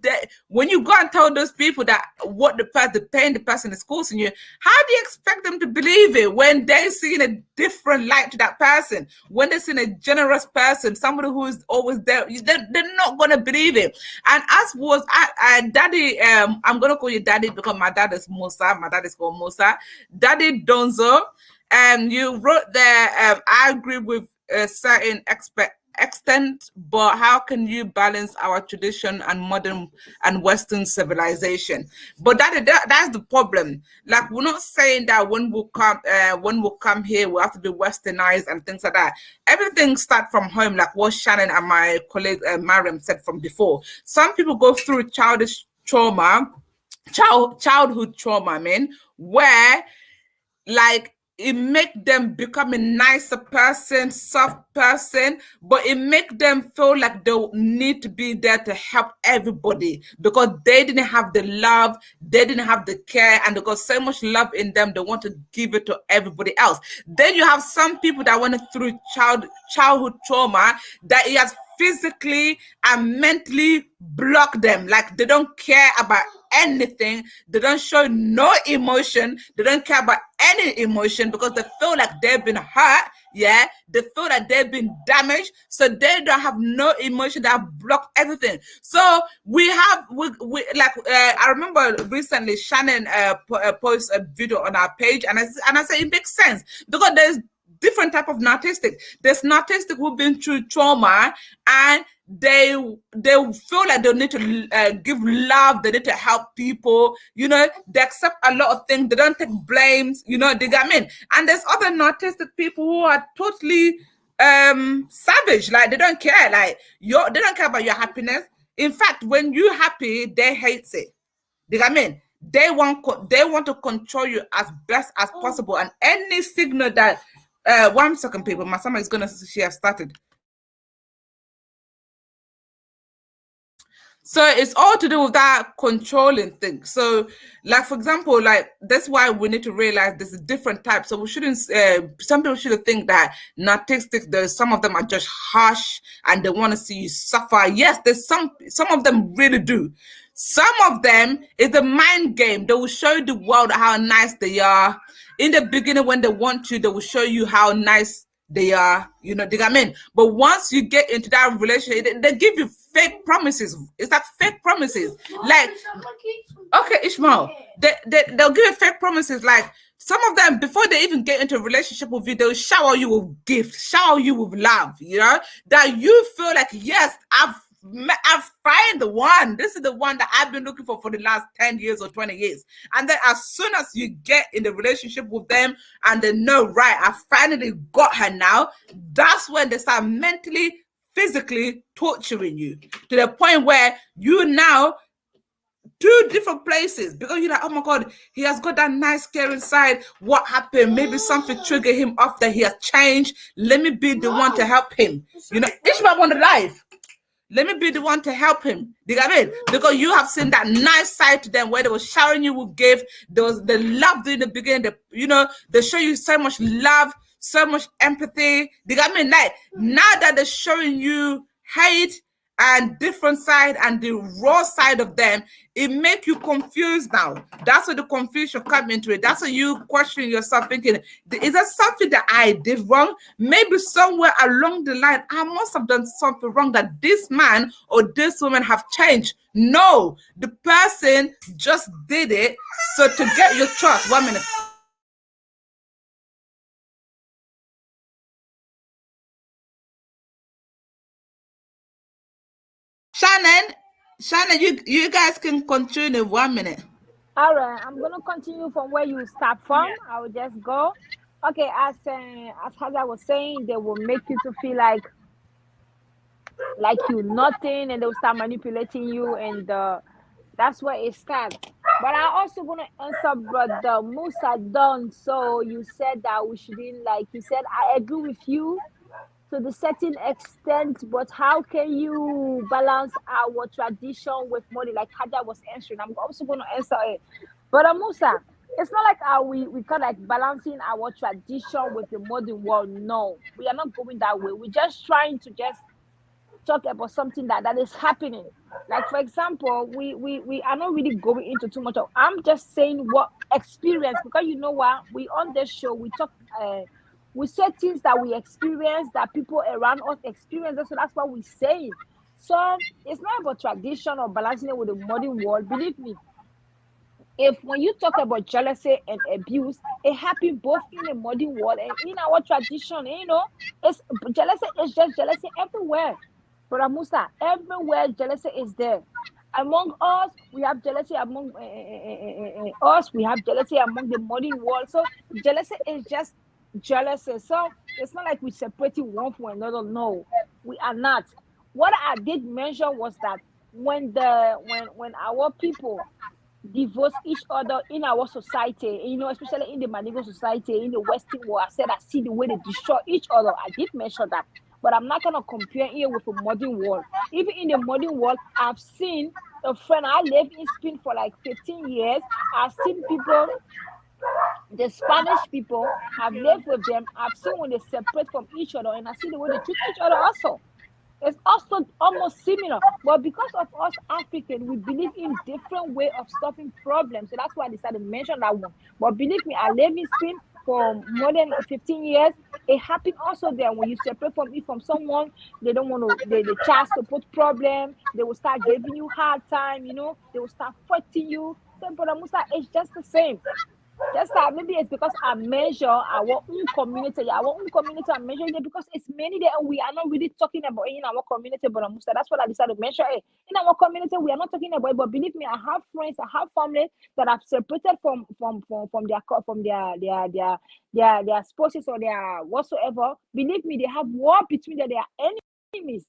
that when you go and tell those people that what the pain the person is causing you, how do you expect them to believe it when they're seeing a different light to that person? When they're seeing a generous person, somebody who is always there, they're not gonna believe it. And as was Daddy, I'm gonna call you Daddy because my dad is Musa. My dad is called Musa. Daddy Donzo, and you wrote there. I agree with a certain extent, but how can you balance our tradition and modern and Western civilization? But that's the problem. Like, we're not saying that when we come here we have to be westernized and things like that. Everything starts from home, like what Shannon and my colleague Mariam said from before. Some people go through childish trauma, childhood trauma, I mean, where like it make them become a nicer person, soft person, but it make them feel like they need to be there to help everybody because they didn't have the love, they didn't have the care, and they got so much love in them, they want to give it to everybody else. Then you have some people that went through childhood trauma that it has physically and mentally block them. Like they don't care about anything. They don't show no emotion. They don't care about any emotion because they feel like they've been hurt. Yeah, they feel like they've been damaged, so they don't have no emotion. That block everything. So we I remember recently Shannon posted a video on our page, and I say it makes sense because there's different type of narcissistic. There's narcissistic who've been through trauma and they feel like they need to give love, they need to help people, they accept a lot of things, they don't take blames, they get me. And there's other narcissistic people who are totally savage, like they don't care, like they don't care about your happiness. In fact, when you're happy, they hate it. You get me? They want to control you as best as possible, and any signal that 1 second, people, my summer is gonna she has started. So it's all to do with that controlling thing. So, like for example, like that's why we need to realize there's a different type. So we shouldn't. Some people shouldn't think that narcissists. There's some of them are just harsh and they want to see you suffer. Yes, there's some of them really do. Some of them is a mind game. They will show the world how nice they are. In the beginning, when they want you, they will show you how nice they are, they come in. But once you get into that relationship, they give you fake promises. It's like fake promises. Like, okay, Ishmael, they'll give you fake promises. Like, some of them, before they even get into a relationship with you, they'll shower you with gifts, shower you with love, that you feel like, yes, I've found the one. This is the one that I've been looking for the last 10 years or 20 years. And then as soon as you get in the relationship with them and they know, right, I finally got her now, that's when they start mentally, physically torturing you to the point where you now two different places because you're like, oh my god, he has got that nice caring side. What happened? Maybe something triggered him off that he has changed. Let me be the one to help him. Ishmael want to life. Let me be the one to help him. Do you get I mean? Because you have seen that nice side to them where they were showering you with gifts. There was the love in the beginning. They show you so much love, so much empathy. Do you get I mean? Like now that they're showing you hate and different side and the raw side of them, it make you confused now. That's where the confusion come into it. That's where you question yourself thinking, is there something that I did wrong? Maybe somewhere along the line, I must have done something wrong that this man or this woman have changed. No, the person just did it. So to get your trust, 1 minute. Shannon, you guys can continue 1 minute. All right, I'm gonna continue from where you start from. I will just go. Okay, as Haza was saying, they will make you to feel like you nothing, and they'll start manipulating you, and that's where it starts. But I also gonna answer Brother Musa Don. So you said that we shouldn't, like you said, I agree with you to the certain extent, but how can you balance our tradition with money? Like Haja was answering, I'm also going to answer it. But Musa, it's not like we kind of like balancing our tradition with the modern world. No, we are not going that way. We're just trying to just talk about something that is happening. Like for example, we are not really going into too much of. I'm just saying what experience, because you know what, we on this show we talk, we say things that we experience, that people around us experience. So that's what we say. So it's not about tradition or balancing it with the modern world. Believe me, if when you talk about jealousy and abuse, it happened both in the modern world and in our tradition. It's jealousy is just jealousy everywhere. Brother Musa, everywhere jealousy is there. Among us, we have jealousy among us. We have jealousy among the modern world. So jealousy is just jealousy. So it's not like we separating one from another. No, we are not. What I did mention was that when our people divorce each other in our society, especially in the Manigo society, in the Western world. I said I see the way they destroy each other. I did mention that. But I'm not gonna compare it with a modern world. Even in the modern world, I've seen a friend. I lived in Spain for like 15 years. I've seen people, the Spanish people, I've lived with them. I've seen when they separate from each other, and I see the way they treat each other also. It's also almost similar, but because of us African, we believe in different way of solving problems. So that's why I decided to mention that one. But believe me, I live in Spain for more than 15 years. It happened also there. When you separate from someone, they don't want to, the child support problem, they will start giving you hard time, they will start fighting you. So, Brother Musa, it's just the same. Just that maybe it's because I measure our own community. Our own community, I'm measuring it because it's many there and we are not really talking about it in our community, but that's what I decided to measure it. In our community, we are not talking about it, but believe me, I have friends, I have family that have separated from their their spouses or their whatsoever. Believe me, they have war between them, they are enemies.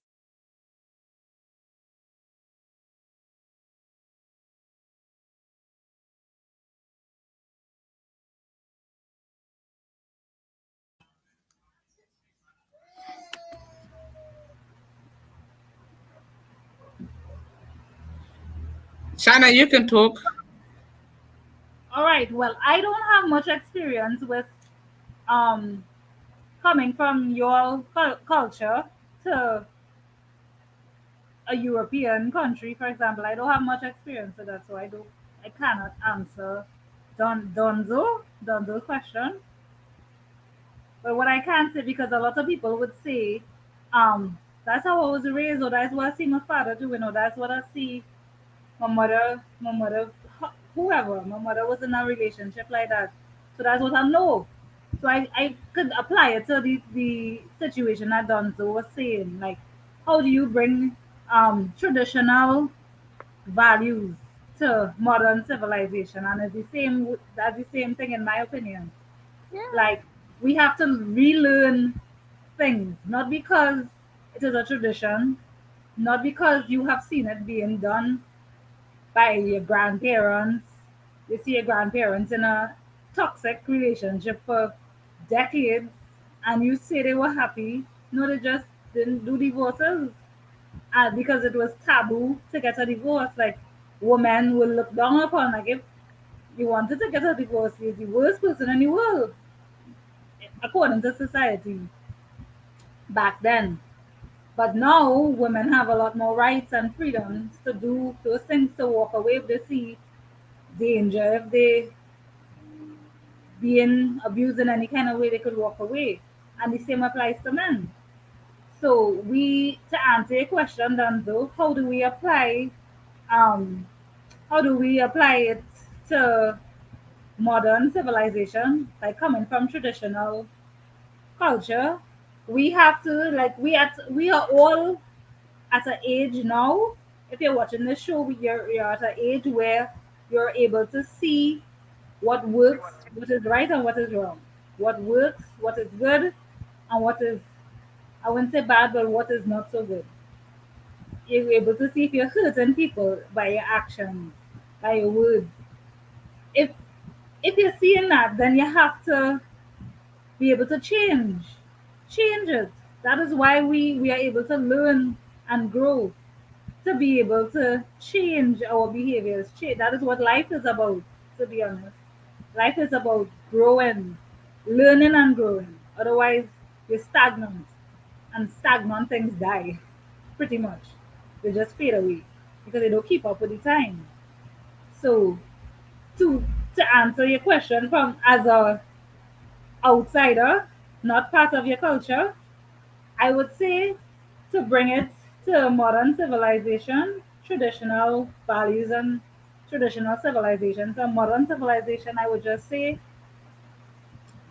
Shana, you can talk. All right. Well, I don't have much experience with um coming from your culture to a European country, for example. I don't have much experience with that, so I cannot answer Donzo's question. But what I can't say, because a lot of people would say, that's how I was raised, or that's what I see my father doing, or that's what I see my mother, whoever, my mother was in a relationship like that. So that's what I know. So I could apply it to the situation that Donzo was saying. Like, how do you bring traditional values to modern civilization? And it's the same, that's the same thing in my opinion. Yeah. Like, we have to relearn things, not because it is a tradition, not because you have seen it being done by your grandparents. You see your grandparents in a toxic relationship for decades, and you say they were happy. No, they just didn't do divorces, because it was taboo to get a divorce. Like, women will look down upon. Like, if you wanted to get a divorce, you're the worst person in the world, according to society back then. But now women have a lot more rights and freedoms to do those things, to walk away if they see danger, if they being abused in any kind of way, they could walk away. And the same applies to men. So we, to answer your question, Danzo, um how do we apply it to modern civilization, like coming from traditional culture? We have to, like, we are all at an age now. If you're watching this show, you're at an age where you're able to see what works, what is right and what is wrong, what works, what is good, and what is, I wouldn't say bad, but what is not so good. You're able to see if you're hurting people by your actions, by your words. If if you're seeing that, then you have to be able to change it. That is why we are able to learn and grow, to be able to change our behaviors. That is what life is about, to be honest. Life is about growing, learning and growing. Otherwise, you're stagnant. And stagnant things die, pretty much. They just fade away because they don't keep up with the time. So, to to answer your question from as a outsider, not part of your culture, I would say, to bring it to modern civilization, traditional values and traditional civilization. So modern civilization, I would just say,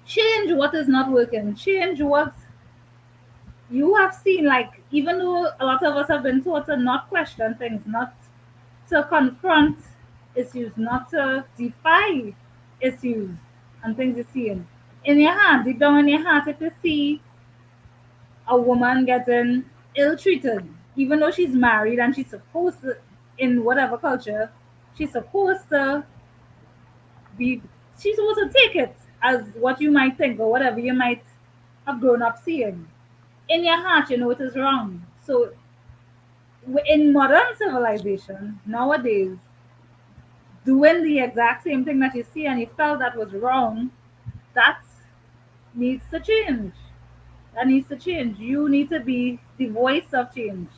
change what is not working. Change what you have seen. Like, even though a lot of us have been taught to not question things, not to confront issues, not to defy issues and things you're seeing. In your heart, deep down in your heart, if you see a woman getting ill treated, even though she's married and she's supposed to, in whatever culture, she's supposed to be, she's supposed to take it as what you might think or whatever you might have grown up seeing. In your heart, you know it is wrong. So, in modern civilization, nowadays, doing the exact same thing that you see and you felt that was wrong, that needs to change. That needs to change. You need to be the voice of change.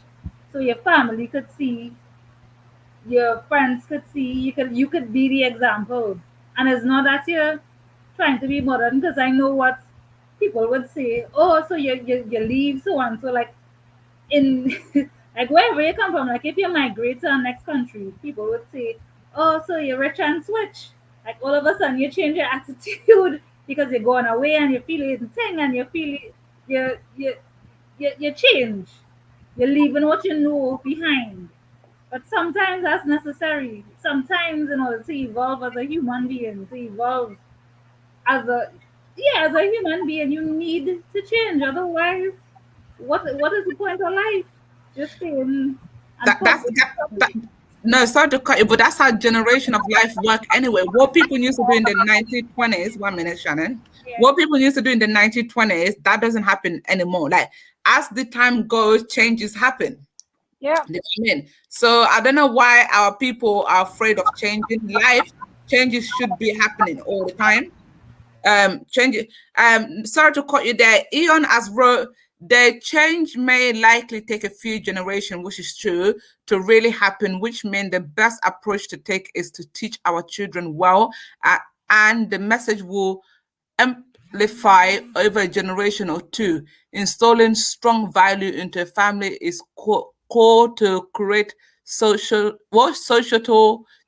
So your family could see, your friends could see, you could be the example. And it's not that you're trying to be modern, because I know what people would say. Oh, so you leave so and so, like, in like wherever you come from, like if you migrate to the next country, people would say, "Oh, so you're rich and switch." Like all of a sudden you change your attitude because you're going away and you feel it thing and you feel it, you change. You're leaving what you know behind. But sometimes that's necessary. Sometimes in order to evolve as a human being, to evolve as a, yeah, as a human being, you need to change. Otherwise, what is the point of life? Just staying and That put that's that, no, sorry to cut you, but that's how generation of life work anyway. What people used to do in the 1920s, 1 minute, Shannon. yeah, What people used to do in the 1920s, that doesn't happen anymore. Like, as the time goes, changes happen. Yeah. You know what I mean? So I don't know why our people are afraid of changing. Life changes should be happening all the time. Change it. Sorry to cut you there. Eon has wrote, the change may likely take a few generations, which is true, to really happen, which means the best approach to take is to teach our children well, and the message will amplify over a generation or two. Installing strong value into a family is core to create societal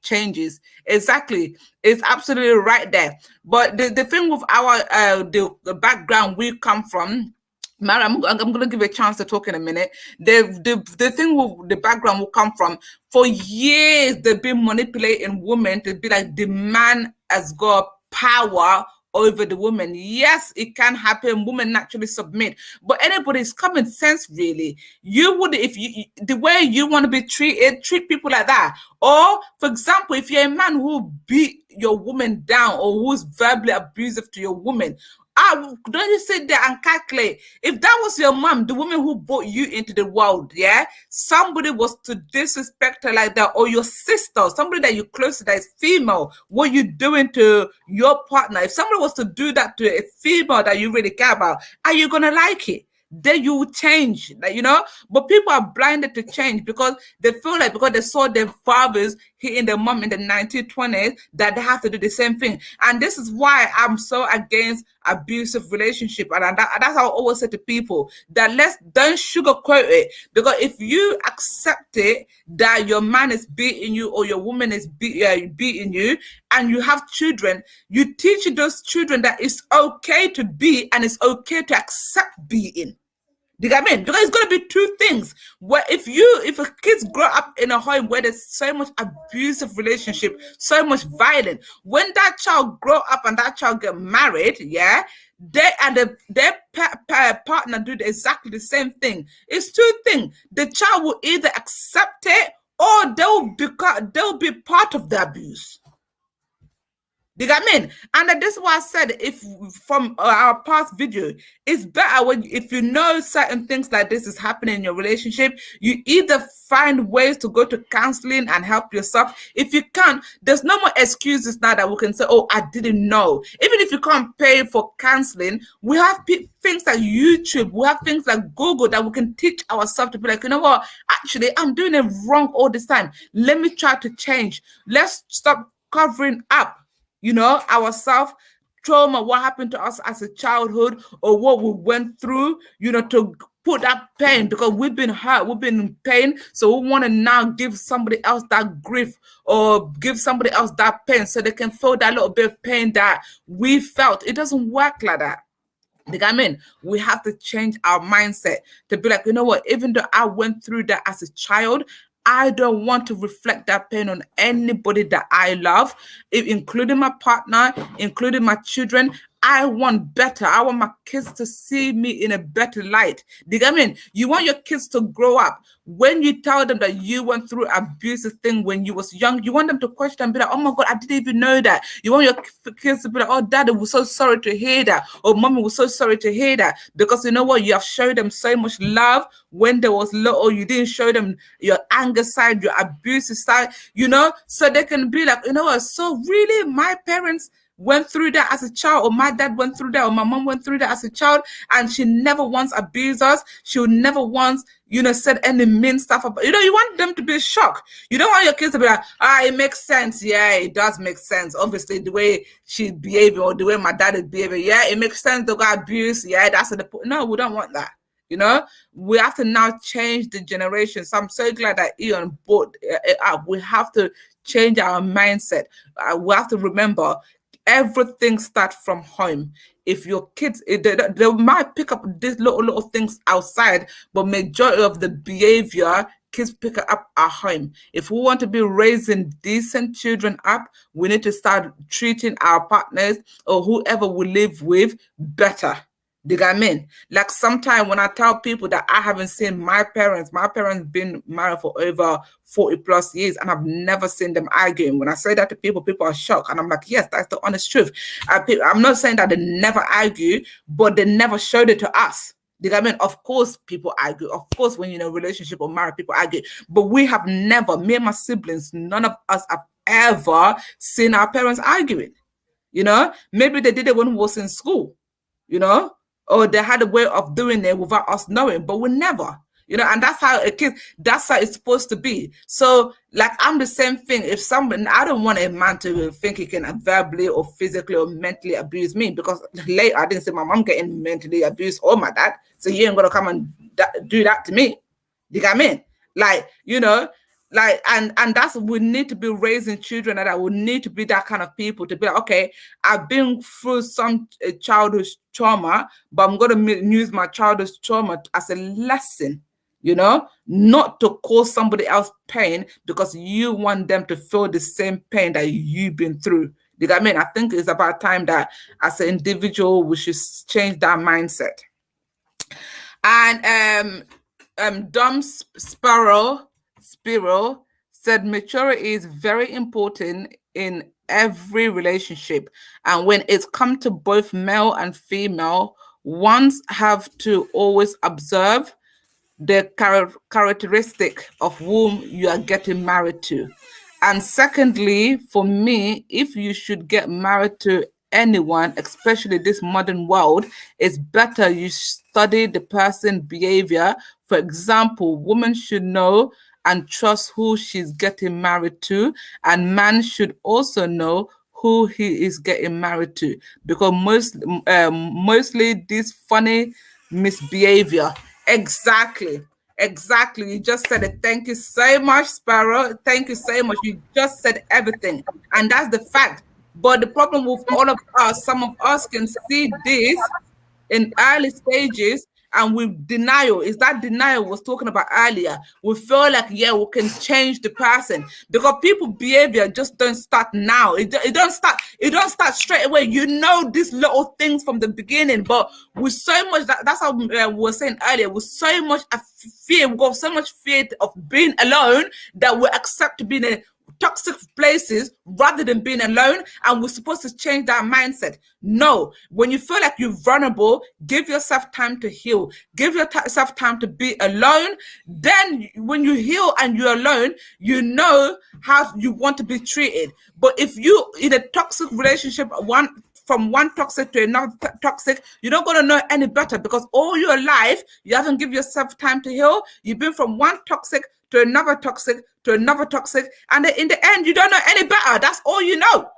changes. Exactly, it's absolutely right there. But the thing with our the background we come from, Mara, I'm going to give you a chance to talk in a minute. The thing with the background will come from, for years they've been manipulating women to be like the man has got power over the woman. Yes, it can happen. Women naturally submit, but anybody's common sense really. You would, if the way you want to be treated, treat people like that. Or, for example, if you're a man who beat your woman down or who's verbally abusive to your woman, don't you sit there and calculate? If that was your mom, the woman who brought you into the world, yeah, somebody was to disrespect her like that, or your sister, somebody that you're close to that is female, what you doing to your partner? If somebody was to do that to a female that you really care about, are you gonna like it? Then you will change, like, but people are blinded to change because they feel like because they saw their fathers hitting their mom in the 1920s that they have to do the same thing. And this is why I'm so against abusive relationship. And that's how I always say to people that let's don't sugarcoat it, because if you accept it that your man is beating you or your woman is beating you and you have children, you teach those children that it's okay to be and it's okay to accept being. Do you get what I mean? Because it's gonna be two things. Where if a kids grow up in a home where there's so much abusive relationship, so much violence, when that child grow up and that child get married, yeah, their partner do exactly the same thing. It's two things. The child will either accept it or they'll be part of the abuse. You got me? And this is why I said, if from our past video, it's better when if you know certain things like this is happening in your relationship, you either find ways to go to counseling and help yourself. If you can't, there's no more excuses now that we can say, "Oh, I didn't know." Even if you can't pay for counseling, we have things like YouTube, we have things like Google that we can teach ourselves to be like, you know what? Actually, I'm doing it wrong all this time. Let me try to change. Let's stop covering up ourselves, trauma, what happened to us as a childhood or what we went through, to put that pain, because we've been hurt, we've been in pain. So we want to now give somebody else that grief or give somebody else that pain so they can feel that little bit of pain that we felt. It doesn't work like that. We have to change our mindset to be like, you know what, even though I went through that as a child, I don't want to reflect that pain on anybody that I love, including my partner, including my children. I want better. I want my kids to see me in a better light. Do you get me? You want your kids to grow up. When you tell them that you went through abusive thing when you was young, you want them to question and be like, "Oh my God, I didn't even know that." You want your kids to be like, "Oh, Daddy was so sorry to hear that," or "Mommy was so sorry to hear that," because you know what? You have showed them so much love when they was little. You didn't show them your anger side, your abusive side, so they can be like, you know what? So really, my parents went through that as a child, or my dad went through that, or my mom went through that as a child, and she never once abused us. She would never once, said any mean stuff about, you want them to be shocked. You don't want your kids to be like, it makes sense. Yeah, it does make sense. Obviously, the way she's behaving or the way my dad is behaving, yeah, it makes sense. They got abused. Yeah, that's the point. No, we don't want that. We have to now change the generation. So I'm so glad that Ian brought it up. We have to change our mindset. We have to remember everything starts from home. If your kids, they might pick up these little things outside, but majority of the behavior kids pick up at home. If we want to be raising decent children up, we need to start treating our partners or whoever we live with better. Do you get what I mean? Like sometimes when I tell people that I haven't seen my parents been married for over 40 plus years and I've never seen them arguing. When I say that to people, people are shocked. And I'm like, yes, that's the honest truth. I'm not saying that they never argue, but they never showed it to us. Do you get what I mean? Of course, people argue. Of course, when you're in a relationship or married, people argue. But we have never, me and my siblings, none of us have ever seen our parents arguing. Maybe they did it when we was in school, or they had a way of doing it without us knowing, but we never. And that's how a kid, that's how it's supposed to be. So, like, I'm the same thing. If someone, I don't want a man to think he can verbally or physically or mentally abuse me, because later I didn't say my mom getting mentally abused or my dad. So you ain't gonna come and do that to me. You get me? Like, like, and that's, we need to be raising children that will need to be that kind of people, to be like, okay, I've been through some childhood trauma, but I'm going to use my childhood trauma as a lesson, not to cause somebody else pain because you want them to feel the same pain that you've been through. You get what I mean? I think it's about time that as an individual we should change that mindset. And Dom Spiral said maturity is very important in every relationship, and when it's come to both male and female, ones have to always observe the characteristic of whom you are getting married to. And secondly, for me, if you should get married to anyone, especially this modern world, it's better you study the person behavior. For example, women should know and trust who she's getting married to, and man should also know who he is getting married to, because mostly this funny misbehavior. Exactly. Exactly. You just said it. Thank you so much, Sparrow. Thank you so much. You just said everything. And that's the fact. But the problem with all of us, some of us can see this in early stages, and with denial, is that denial was talking about earlier. We feel like, yeah, we can change the person, because people behavior just don't start now. It don't start straight away. These little things from the beginning, but with so much, that's how we were saying earlier, with so much fear, we got so much fear of being alone, that we accept being in toxic places rather than being alone, and we're supposed to change that mindset. No, when you feel like you're vulnerable, give yourself time to heal, give yourself time to be alone. Then when you heal and you're alone, you know how you want to be treated. But if you in a toxic relationship, from one toxic to another toxic, you're not going to know any better, because all your life you haven't given yourself time to heal. You've been from one toxic to another toxic to another toxic, and in the end you don't know any better. That's all you know.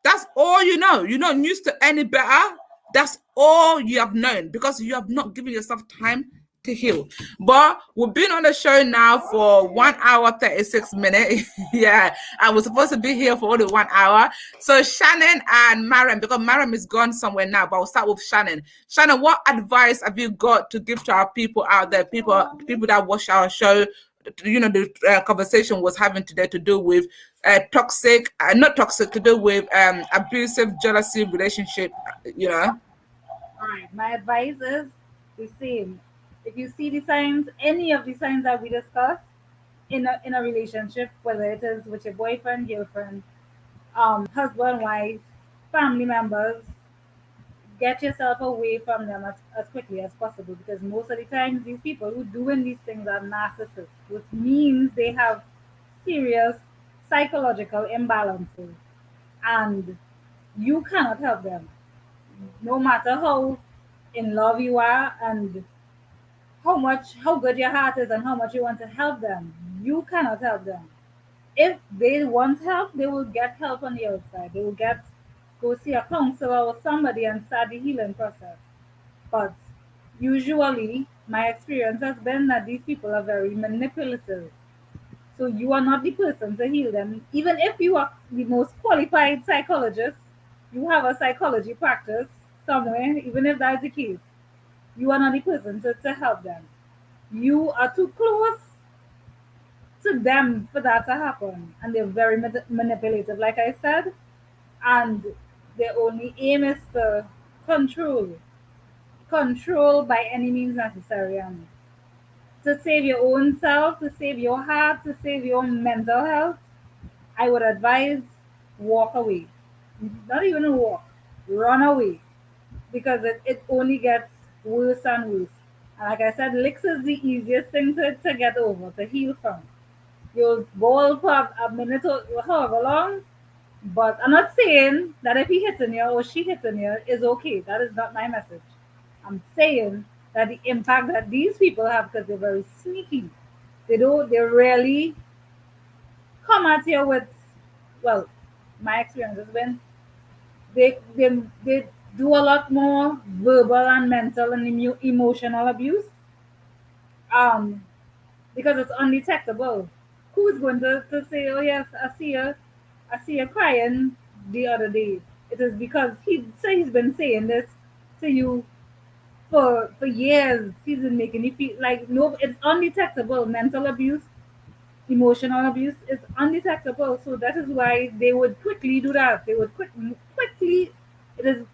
That's all you know. You're not used to any better. That's all you have known, because you have not given yourself time to heal. But we've been on the show now for 1 hour 36 minutes. Yeah, I was supposed to be here for only 1 hour. So Shannon and Mariam, because Mariam is gone somewhere now, but I'll start with Shannon. Shannon, what advice have you got to give to our people out there, people that watch our show? The conversation was having today to do with toxic, not toxic, to do with abusive jealousy relationship. All right. My advice is the same. If you see the signs, any of the signs that we discussed in a relationship, whether it is with your boyfriend, girlfriend, husband, wife, family members, get yourself away from them as quickly as possible, because most of the times these people who doing these things are narcissists, which means they have serious psychological imbalances, and you cannot help them no matter how in love you are, and how good your heart is, and how much you want to help them. You cannot help them. If they want help, they will get help on the outside. They will go see a counselor or somebody and start the healing process. But usually, my experience has been that these people are very manipulative. So you are not the person to heal them. Even if you are the most qualified psychologist, you have a psychology practice somewhere, even if that's the case, you are not the person to help them. You are too close to them for that to happen. And they're very manipulative, like I said. And their only aim is to control. Control by any means necessary. And to save your own self, to save your heart, to save your mental health, I would advise walk away. Not even walk, run away. Because it only gets worse and worse. And like I said, licks is the easiest thing to get over, to heal from. You'll bowl for a minute or however long, but I'm not saying that if he hitting you or she hitting you is okay. That is not my message. I'm saying that the impact that these people have, because they're very sneaky. They rarely come at you with, well, my experience has been they do a lot more verbal and mental and emotional abuse, um because it's undetectable. Who's going to say, oh yes, I see you crying the other day? It is because he's been saying this to you for years. He's been making you feel like, no, it's undetectable. Mental abuse, emotional abuse is undetectable. So that is why they would quickly do that. They would quickly. It is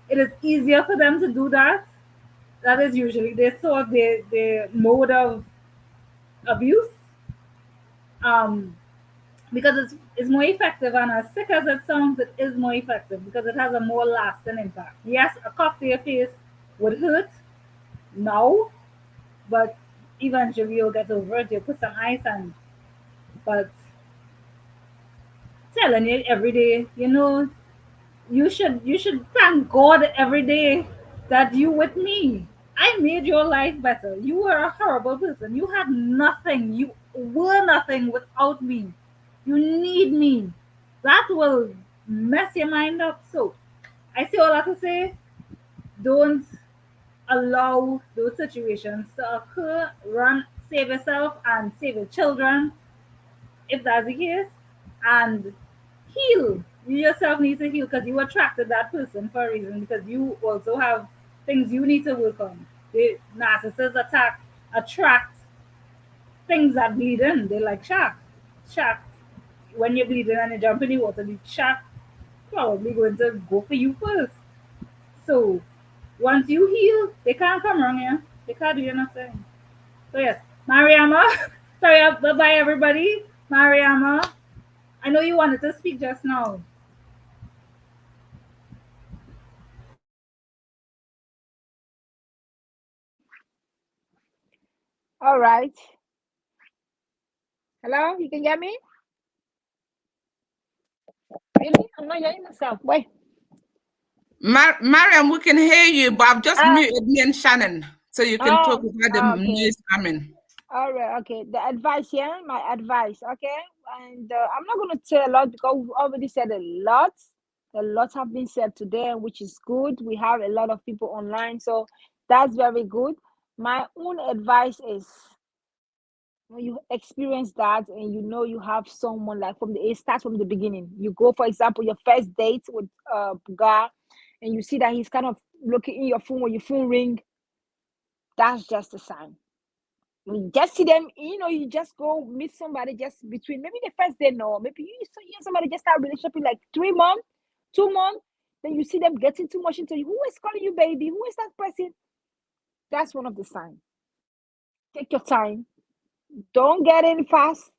it is easier for them to do that. That is usually they saw the mode of abuse, um, because it's more effective, and as sick as it sounds, it is more effective because it has a more lasting impact. Yes, a cuff to your face would hurt now, but eventually you'll get over it. You put some ice on, but telling you every day, you should thank God every day that you with me. I made your life better. You were a horrible person. You had nothing. You were nothing without me. You need me. That will mess your mind up. So I say all that to say, don't allow those situations to occur. Run, save yourself and save your children if that's the case, and heal. You yourself need to heal because you attracted that person for a reason, because you also have things you need to work on. The narcissists attract things that bleed in. They like shark. Shark. When you're bleeding and you jump in the water, the shark probably going to go for you first. So once you heal, they can't come wrong here. They can't do you nothing. So yes, Mariama. Sorry, bye bye everybody. Mariama, I know you wanted to speak just now. All right. Hello, you can hear me? Really? I'm not hearing myself. Wait. Mariam, we can hear you, but I've just Ah, muted me and Shannon so you can talk without the okay. noise coming. All right, okay. The advice here, my advice, okay? And I'm not going to say a lot because we've already said a lot. A lot have been said today, which is good. We have a lot of people online, so that's very good. My own advice is when you experience that and you know you have someone like from the it starts from the beginning. You go, for example, your first date with guy, and you see that he's kind of looking in your phone when your phone ring. That's just a sign. You just see them, you just go meet somebody just between maybe the first day, no, maybe you somebody just start relationship in like 3 months, 2 months, then you see them getting too much into you. Who is calling you baby? Who is that person? That's one of the signs. Take your time. Don't get in fast.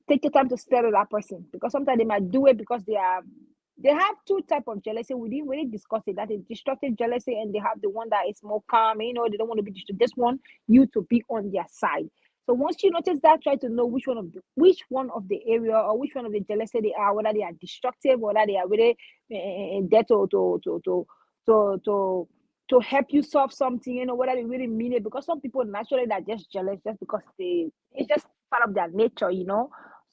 Take your time to study that person because sometimes they might do it because they have two type of jealousy. We didn't really discuss it. That is destructive jealousy, and they have the one that is more calm. They don't want to be distracted. Just want you to be on their side. So once you notice that, try to know which one of the area or which one of the jealousy they are, whether they are destructive, whether they are really there to help you solve something, whether they really mean it. Because some people naturally are just jealous just because it's just part of their nature.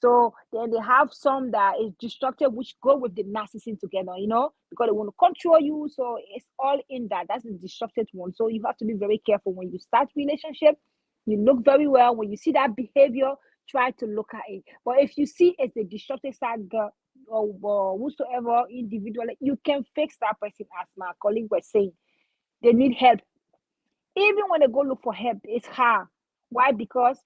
So then they have some that is destructive, which go with the narcissism together, because they want to control you. So it's all in that. That's the destructive one. So you have to be very careful when you start relationship. You look very well. When you see that behavior, try to look at it. But if you see it's the destructive side girl or whosoever individual, you can fix that person, as my colleague was saying. They need help. Even when they go look for help, it's hard. Why? Because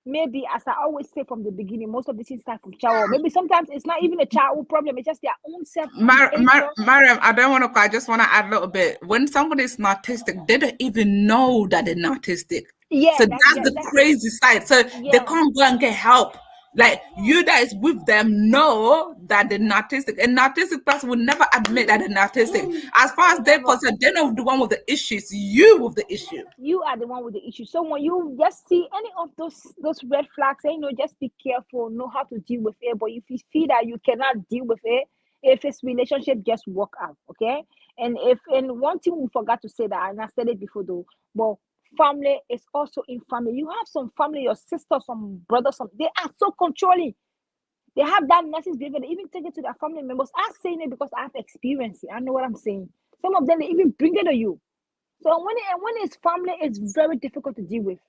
maybe, as I always say from the beginning, most of these things start from childhood. Maybe sometimes it's not even a childhood problem, it's just their own self behavior. Mariam, I don't want to cry. I just want to add a little bit. When somebody is narcissistic, they don't even know that they're narcissistic. Yeah, So that's that's yeah, the that crazy side. So they yeah, can't go and get help. Like you guys with them know that they're narcissistic. A narcissistic person would never admit that they're narcissistic. As far as they're never. concerned, they're not the one with the issues. You with the issue. You are the one with the issue. So when you just see any of those red flags, just be careful, know how to deal with it. But if you feel that you cannot deal with it, if it's relationship, just walk out. Okay. And one thing we forgot to say that, and I said it before though, but family is also in family. You have some family, your sister, some brothers, some they are so controlling. They have that narcissistic behavior. They even take it to their family members. I'm saying it because I have experience it. I know what I'm saying. Some of them they even bring it to you. So when it's family, it's very difficult to deal with.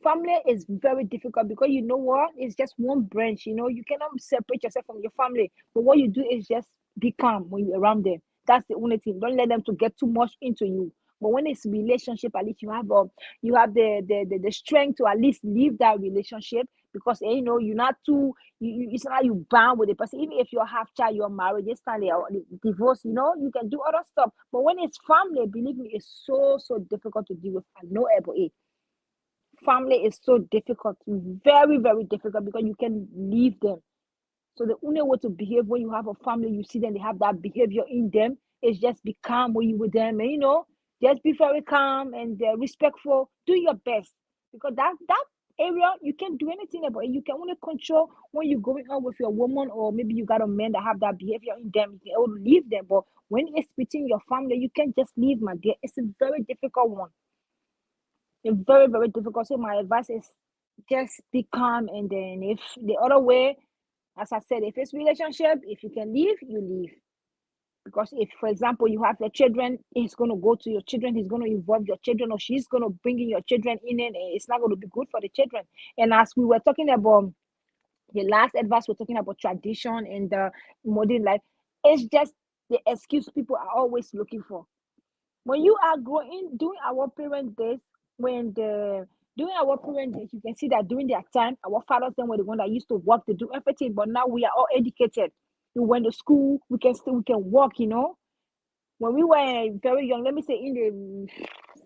Family is very difficult because you know what? It's just one branch. You cannot separate yourself from your family. But what you do is just be calm when you're around them. That's the only thing. Don't let them to get too much into you. But when it's relationship, at least you have the strength to at least leave that relationship because you're not too it's not like you bound with the person. Even if you're half child, you're married, this time they are divorced, you can do other stuff. But when it's family, believe me, it's so difficult to deal with. I know about it. Family is so difficult, very, very difficult because you can leave them. So the only way to behave when you have a family, you see them, they have that behavior in them, is just be calm when you with them, and just be very calm and respectful. Do your best because that area you can't do anything about it. You can only control when you're going out with your woman, or maybe you got a man that have that behavior in them. You can only leave them, but when it's between your family, you can't just leave, my dear. It's a very difficult one. It's very, very difficult. So my advice is just be calm, and then if the other way, as I said, if it's relationship, if you can leave, you leave. Because if, for example, you have your children, he's gonna go to your children, he's gonna involve your children, or she's gonna bring in your children in, and it's not gonna be good for the children. And as we were talking about the last advice, we're talking about tradition and the modern life. It's just the excuse people are always looking for. When you are growing during our parent days, when the during our parent days, you can see that during their time, our fathers then were the one that used to work to do everything. But now we are all educated. We went to school, we can work. When we were very young, let me say in the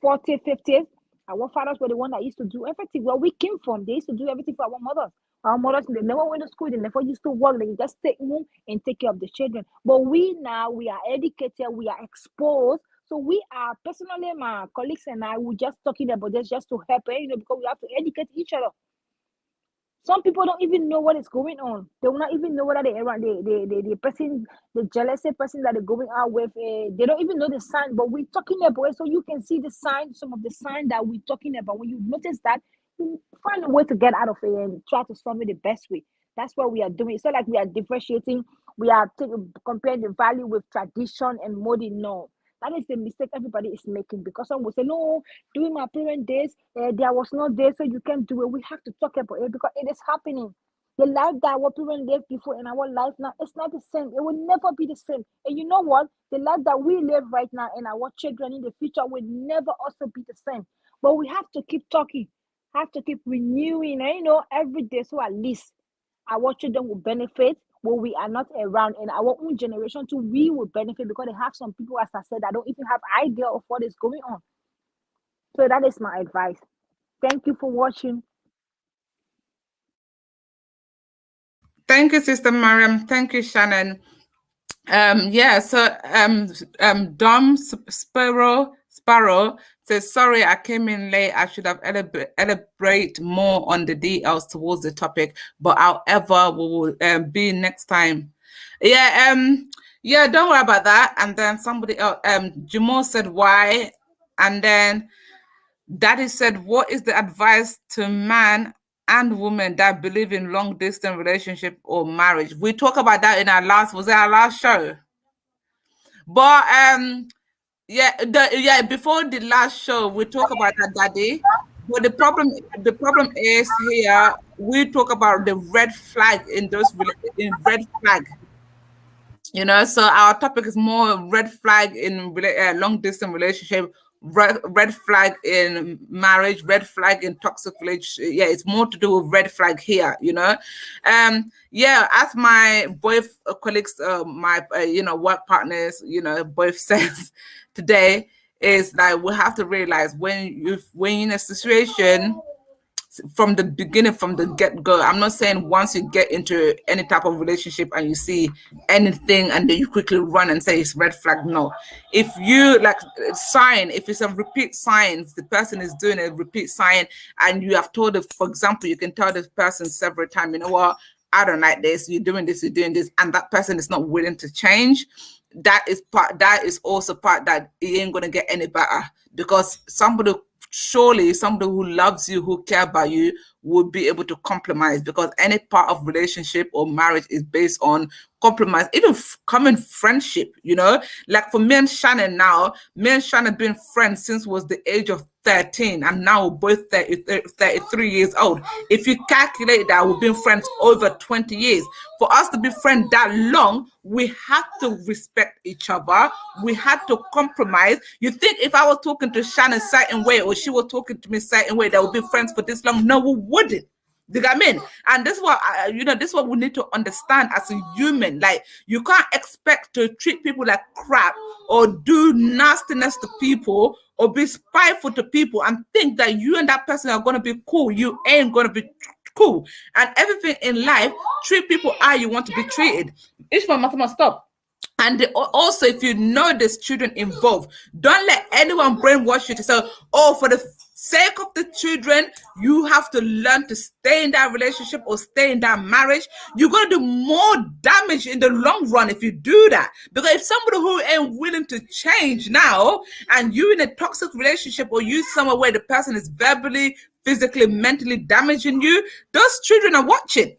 40s, 50s, our fathers were the one that used to do everything. Where we came from, they used to do everything for our mothers. Our mothers, they never went to school, they never used to work, they just stay home and take care of the children. But we now, we are educated, we are exposed. So we are, personally, my colleagues and I, we just talking about this just to help, because we have to educate each other. Some people don't even know what is going on. They will not even know whether they around the person, the jealousy person that they're going out with. They don't even know the sign, but we're talking about it, so you can see the sign, some of the sign that we're talking about. When you notice that, you find a way to get out of it and try to solve it the best way. That's what we are doing. It's not like we are differentiating. We are comparing the value with tradition and modern. No, that is the mistake everybody is making, because some will say, no, during my parent days, there was no day, so you can't do it. We have to talk about it because it is happening. The life that our parents lived before and our life now, it's not the same. It will never be the same. And you know what? The life that we live right now and our children in the future will never also be the same. But we have to keep talking, have to keep renewing, every day, so at least our children will benefit when we are not around, and our own generation too, we will benefit, because they have some people, as I said, that don't even have idea of what is going on. So that is my advice. Thank you for watching. Thank you, Sister Mariam. Thank you, Shannon. Yeah, so Dom Sparrow says, sorry, I came in late. I should have elaborate more on the details towards the topic, but however, we will be next time. Yeah, yeah, don't worry about that. And then somebody else, Jamal said why, and then Daddy said, what is the advice to man and women that believe in long distance relationship or marriage? We talked about that in was it our last show? But yeah, before the last show, we talk about that, Daddy. But the problem is here, we talk about the red flag in in red flag. So our topic is more red flag in long distance relationship, red flag in marriage, red flag in toxic relationship. Yeah, it's more to do with red flag here. Yeah, as my both colleagues, my work partners, both says today, is like we have to realize when you're in a situation from the beginning, from the get-go. I'm not saying once you get into any type of relationship and you see anything and then you quickly run and say it's red flag. No. If you like sign, if it's a repeat signs, the person is doing a repeat sign, and you have told it, for example, you can tell this person several times, you know what, I don't like this, you're doing this, and that person is not willing to change, that is also part that it ain't gonna get any better, because somebody, surely somebody who loves you, who care about you, would be able to compromise, because any part of relationship or marriage is based on compromise, even common friendship, like for me and Shannon now, me and Shannon been friends since was the age of 13, and now we're both 33 years old. If you calculate that, we've been friends over 20 years. For us to be friends that long, we had to respect each other. We had to compromise. You think if I was talking to Shannon a certain way, or she was talking to me a certain way, that would be friends for this long? No, we wouldn't. Do you get what I mean? And this is what this is what we need to understand as a human. Like, you can't expect to treat people like crap, or do nastiness to people, or be spiteful to people, and think that you and that person are gonna be cool. You ain't gonna be cool. And everything in life, treat people how you want to be treated. Each one must stop. And also, if you know there's children involved, don't let anyone brainwash you to say, oh, for the sake of the children, you have to learn to stay in that relationship or stay in that marriage. You're going to do more damage in the long run if you do that. Because if somebody who ain't willing to change now, and you in a toxic relationship, or you somewhere where the person is verbally, physically, mentally damaging you, those children are watching.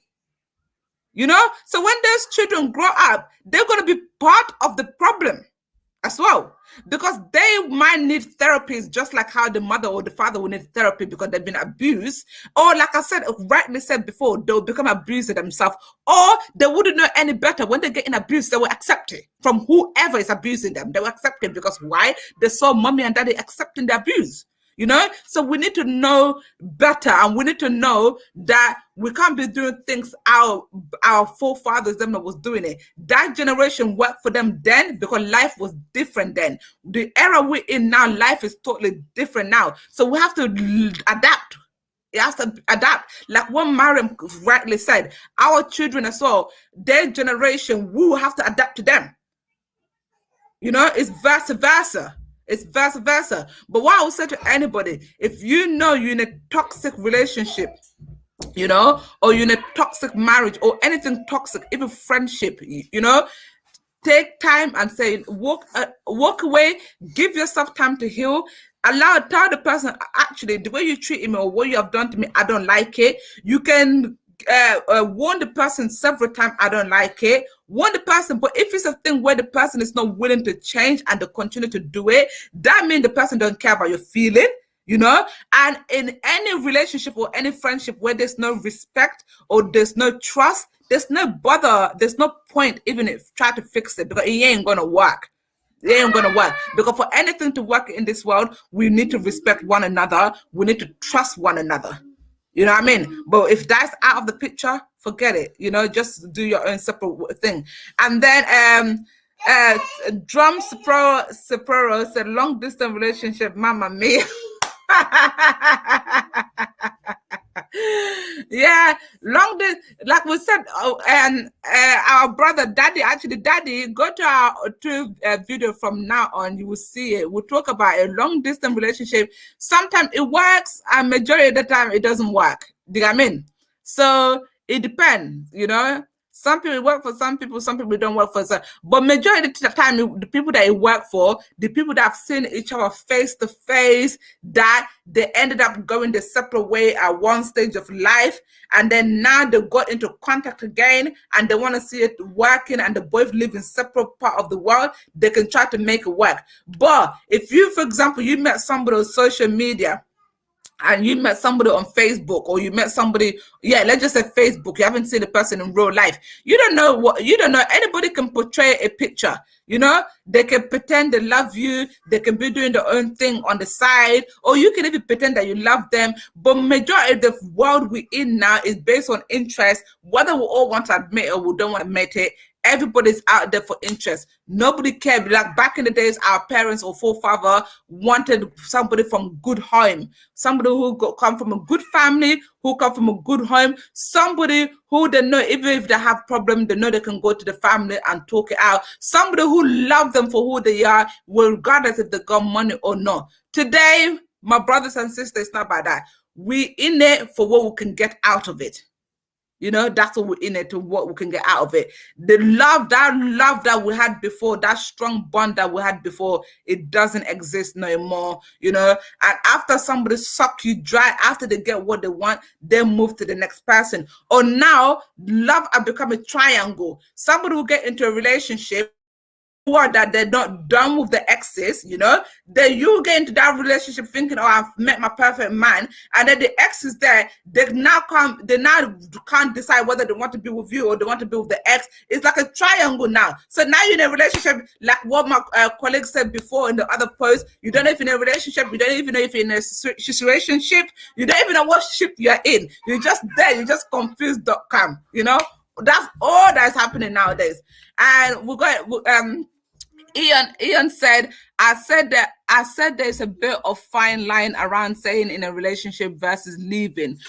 So when those children grow up, they're going to be part of the problem as well, because they might need therapies, just like how the mother or the father will need therapy because they've been abused, or like I said, rightly said before, they'll become abused themselves, or they wouldn't know any better. When they're getting abused, they will accept it from whoever is abusing them. They will accept it because why? They saw mommy and daddy accepting the abuse. So we need to know better, and we need to know that we can't be doing things our forefathers them that was doing it. That generation worked for them then because life was different then. The era we're in now, life is totally different now. So we have to adapt. It has to adapt. Like what Mariam rightly said, our children as well, their generation, we will have to adapt to them. It's vice versa. It's vice versa. But what I would say to anybody, if you know you're in a toxic relationship, or you're in a toxic marriage, or anything toxic, even friendship, take time and say, walk away, give yourself time to heal. Tell the person, actually, the way you treat me or what you have done to me, I don't like it. You can warn the person several times, I don't like it. Warn the person, but if it's a thing where the person is not willing to change and they continue to do it, that means the person don't care about your feeling. And in any relationship or any friendship where there's no respect or there's no trust, there's no bother, there's no point even if try to fix it, because it ain't gonna work. It ain't gonna work. Because for anything to work in this world, we need to respect one another. We need to trust one another. You know what I mean? But if that's out of the picture, forget it. Just do your own separate thing. And then Drum Separo said, long distance relationship, mama mia. Yeah, like we said, and our brother daddy, go to our video from now on. You will see it. We'll talk about a long distance relationship. Sometimes it works, and majority of the time it doesn't work. Do you know what I mean? So it depends. Some people work for some people don't work for some. But majority of the time, the people that it work for, the people that have seen each other face to face, that they ended up going the separate way at one stage of life, and then now they got into contact again, and they want to see it working, and they both live in separate part of the world, they can try to make it work. But if you, for example, you met somebody on social media, and you met somebody on Facebook, or you met somebody, let's just say Facebook, you haven't seen the person in real life, you don't know. Anybody can portray a picture, they can pretend they love you, they can be doing their own thing on the side, or you can even pretend that you love them. But majority of the world we're in now is based on interest, whether we all want to admit it or we don't want to admit it. Everybody's out there for interest. Nobody cared. Like back in the days, our parents or forefather wanted somebody from good home, somebody who come from a good family, who come from a good home, somebody who they know, even if they have problems, they know they can go to the family and talk it out. Somebody who loves them for who they are, regardless if they got money or not. Today, my brothers and sisters, it's not about that. We in it for what we can get out of it. That's what we're in it to what we can get out of it. Love that we had before, that strong bond that we had before, it doesn't exist no more. And after somebody suck you dry, after they get what they want, they move to the next person. Or now, love has become a triangle. Somebody will get into a relationship sure that they're not done with the exes, then you get into that relationship thinking, oh, I've met my perfect man, and then the ex is there. They now can't decide whether they want to be with you or they want to be with the ex. It's like a triangle now. So now you're in a relationship, like what my colleague said before in the other post. You don't know if you're in a relationship. You don't even know if you're in a situationship. You don't even know what ship you're in. You're just there. You're just confused.com. That's all that's happening nowadays. And we got Ian said, I said there's a bit of fine line around saying in a relationship versus leaving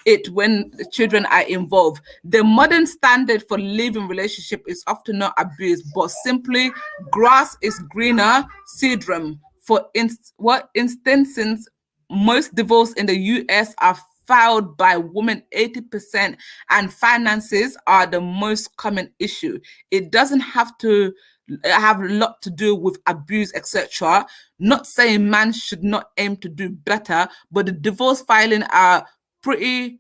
it when the children are involved. The modern standard for leaving relationship is often not abuse, but simply grass is greener syndrome. For instance, most divorces in the US are filed by women 80%, and finances are the most common issue. It doesn't have to have a lot to do with abuse, etc. Not saying man should not aim to do better, but the divorce filing pretty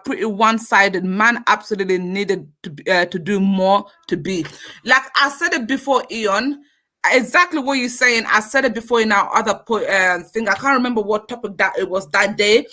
pretty one-sided. Man absolutely needed to do more to be. Like I said it before, Ian. Exactly what you're saying. I said it before in our other thing. I can't remember what topic that it was that day.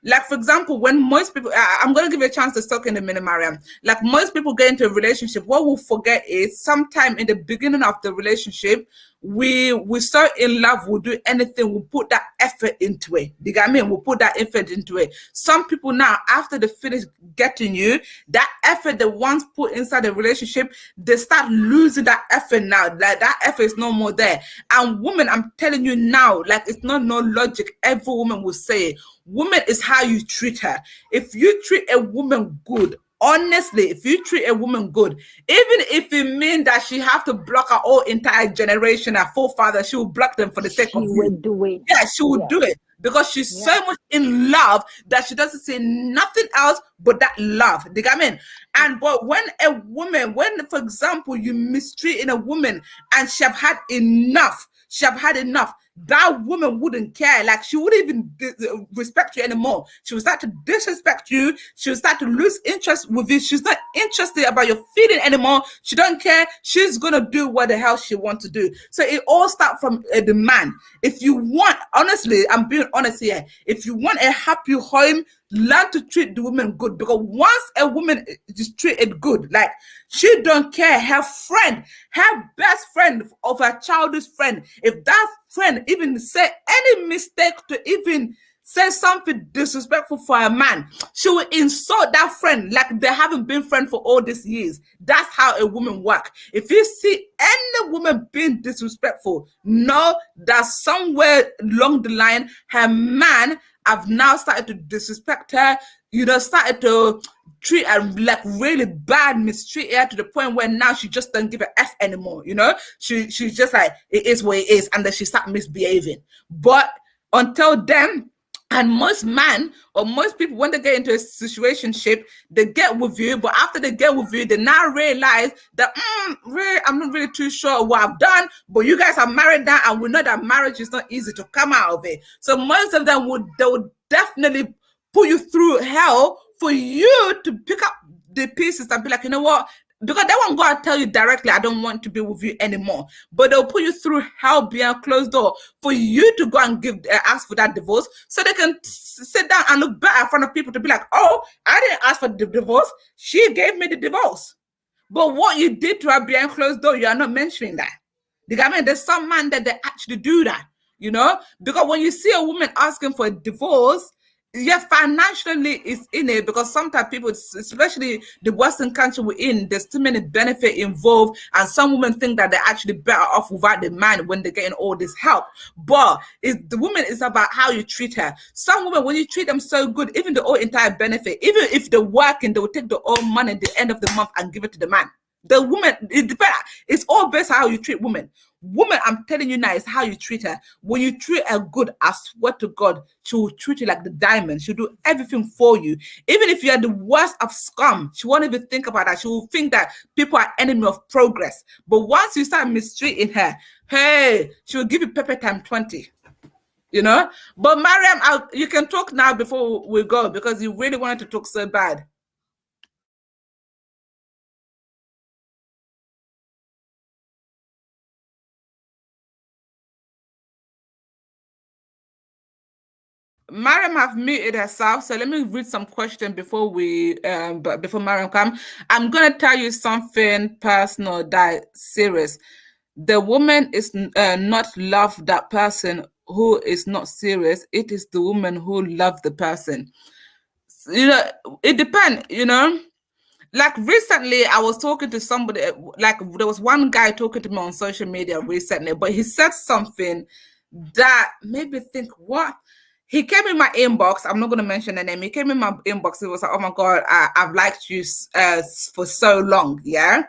Like, for example, when most people, I'm going to give you a chance to talk in a minute, Mariam. Like, most people get into a relationship, what we'll forget is sometime in the beginning of the relationship, we so in love, we'll do anything, we'll put that effort into it. You get what I mean? We'll put that effort into it. Some people now, after they finish getting you, that effort they once put inside the relationship, they start losing that effort now. Like, that effort is no more there. And women, I'm telling you now, like, it's not no logic. Every woman will say it. Woman is how you treat her. If you treat a woman good, honestly, if you treat a woman good, even if it means that she have to block her whole entire generation, her forefather, she will block them for the sake of She you. would do it. Yeah, she will do it because she's so much in love that she doesn't say nothing else but that love. Do you get what I mean? And but when, for example, you mistreating a woman and she have had enough, that woman wouldn't care. Like, she wouldn't even respect you anymore. She would start to disrespect you. She would start to lose interest with you. She's not interested about your feeling anymore. She don't care. She's gonna do what the hell she wants to do. So it all starts from the man. If you want, honestly, I'm being honest here. If you want a happy home, learn to treat the woman good, because once a woman is treated good, like, she don't care. Her friend, her best friend of her childhood friend, if that friend even say any mistake to even say something disrespectful for a man, she will insult that friend like they haven't been friends for all these years. That's how a woman works. If you see any woman being disrespectful, know that somewhere along the line, her man have now started to disrespect her, started to treat her like really bad, mistreat her to the point where now she just don't give a F anymore. She's just like, it is what it is, and then she start misbehaving. But until then, and most men or most people, when they get into a situationship, they get with you, but after they get with you, they now realize that really, I'm not really too sure what I've done, but you guys are married now, and we know that marriage is not easy to come out of it. So most of them would definitely put you through hell for you to pick up the pieces and be like, you know what? Because they won't go and tell you directly, I don't want to be with you anymore. But they'll put you through hell behind closed door for you to go and ask for that divorce, so they can sit down and look back in front of people to be like, oh, I didn't ask for the divorce. She gave me the divorce. But what you did to her behind closed door, you are not mentioning that. I mean, there's some man that they actually do that, because when you see a woman asking for a divorce, yeah, financially it's in it, because sometimes people, especially the Western country we're in, there's too many benefits involved, and some women think that they're actually better off without the man when they're getting all this help. But the woman is about how you treat her. Some women, when you treat them so good, even the whole entire benefit, even if they're working, they will take the whole money at the end of the month and give it to the man. The woman, it depends. It's all based on how you treat women. Woman, I'm telling you now, it's how you treat her. When you treat her good, I swear to God, she will treat you like the diamond. She'll do everything for you. Even if you're the worst of scum, she won't even think about that. She will think that people are enemy of progress. But once you start mistreating her, hey, she will give you pepper time 20. You know? But Mariam, you can talk now before we go because you really wanted to talk so bad. Mariam have muted herself, so let me read some questions before but before Mariam come. I'm gonna tell you something personal that serious. The woman is not love that person who is not serious. It is the woman who love the person. You know, it depends. You know, like recently I was talking to somebody, like there was one guy talking to me on social media recently, but he said something that made me think, what? He came in my inbox. I'm not going to mention the name. He came in my inbox. It was like, oh my God, I've liked you for so long. Yeah.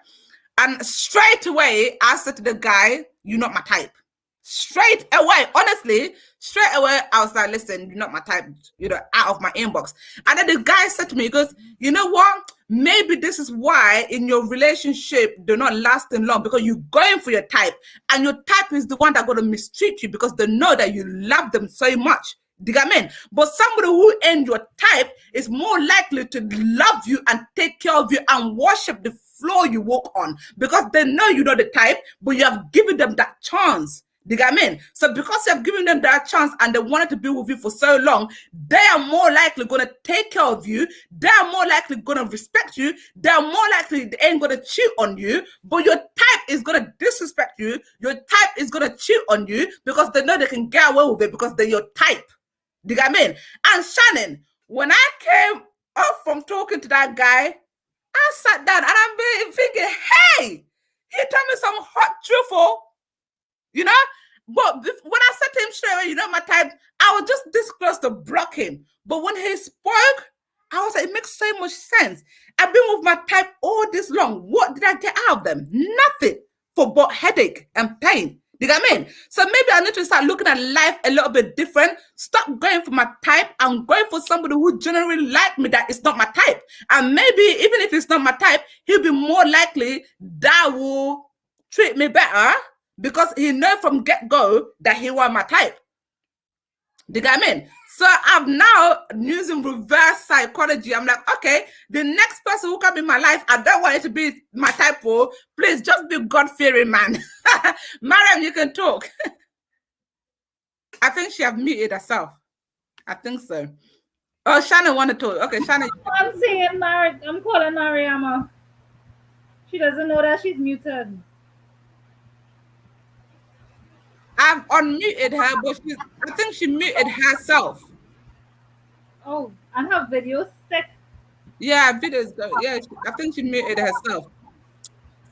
And straight away, I said to the guy, you're not my type. Straight away, honestly, straight away, I was like, listen, you're not my type, out of my inbox. And then the guy said to me, he goes, you know what? Maybe this is why in your relationship, they're not lasting long because you're going for your type. And your type is the one that's going to mistreat you because they know that you love them so much. Do you get me? But somebody who ain't your type is more likely to love you and take care of you and worship the floor you walk on because they know you're not the type, but you have given them that chance. Do you get me? So because you have given them that chance and they wanted to be with you for so long, they are more likely going to take care of you. They are more likely going to respect you. They are more likely they ain't going to cheat on you. But your type is going to disrespect you. Your type is going to cheat on you because they know they can get away with it because they're your type. Do you get me? And Shannon, when I came up from talking to that guy, I sat down and I'm thinking, hey, he told me some hot truthful, you know? But when I said to him straight away, you know my type, I was just this close to block him. But when he spoke, I was like, it makes so much sense. I've been with my type all this long. What did I get out of them? Nothing for but headache and pain. Do you get what I mean? So maybe I need to start looking at life a little bit different. Stop going for my type and going for somebody who generally like me that is not my type. And maybe even if it's not my type, he'll be more likely that will treat me better because he know from get-go that he was my type. Do you get what I mean? So I'm now using reverse psychology. I'm like, okay, the next person who come in my life, I don't want it to be my type. Please just be God-fearing man. Mariam, you can talk. I think she have muted herself. I think so. Oh, Shannon want to talk. Okay, Shannon. I'm saying I'm calling Mariama. She doesn't know that she's muted. I've unmuted her, but I think she muted herself. Oh, and her video stick. Yeah, videos. Yeah, I think she muted herself.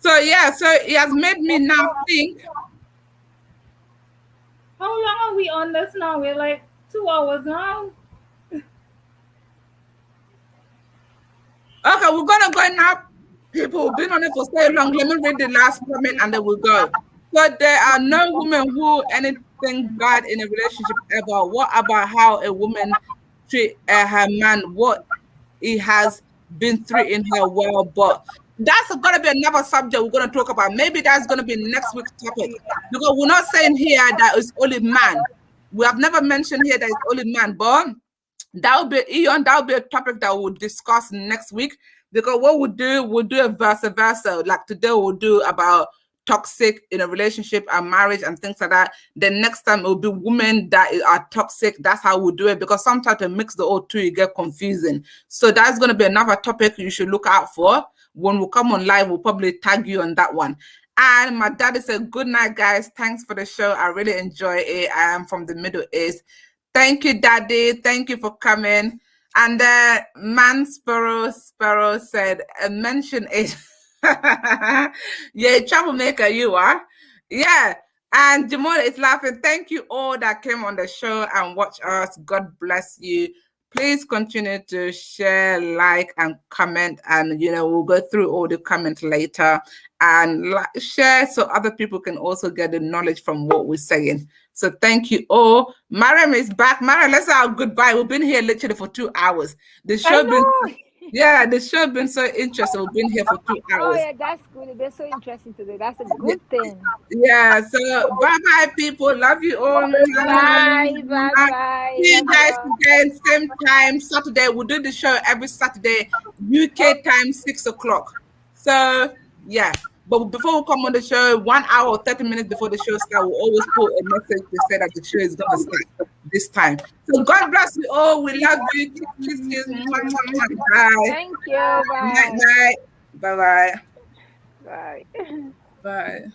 So yeah, so it has made me now think. How long are we on this now? We're like 2 hours now. Okay, we're gonna go now. People who've been on it for so long. Let me read the last comment and then we'll go. So there are no women who anything bad in a relationship ever. What about how a woman treat her man? What he has been through in her world, but that's gonna be another subject we're gonna talk about. Maybe that's gonna be next week's topic because we're not saying here that it's only man. We have never mentioned here that it's only man, but that will be Eon. That will be a topic that we'll discuss next week because what we'll do a versa. Like today, we'll do about toxic in a relationship and marriage and things like that. Then next time it will be women that are toxic. That's how we'll do it because sometimes to mix the all two, you get confusing. So that's going to be another topic you should look out for. When we come on live, we'll probably tag you on that one. And my daddy said, good night, guys. Thanks for the show. I really enjoy it. I am from the Middle East. Thank you, Daddy. Thank you for coming. And Man Sparrow said, mention it. Yeah, troublemaker you are. Yeah. And Jamona is laughing. Thank you all that came on the show and watch us. God bless you. Please continue to share, like, and comment, and we'll go through all the comments later and share so other people can also get the knowledge from what we're saying. So thank you all. Mariam is back. Mariam, let's say our goodbye. We've been here literally for 2 hours. The I show been know. yeah, the show been so interesting. We've been here for two Oh hours. yeah, that's good. It's been so interesting today. That's a good thing. Yeah, so bye bye, people. Love you all. Bye, bye, See bye. you Love guys you. again, same time, Saturday. We'll do the show every Saturday, UK time, 6 o'clock. So, yeah. But before we come on the show, 1 hour or 30 minutes before the show starts, we'll always put a message to say that the show is going to start this time. So, God bless you all. We love you. Kisses. Bye. Thank you. Night, Bye. night. Bye bye. Bye. Bye.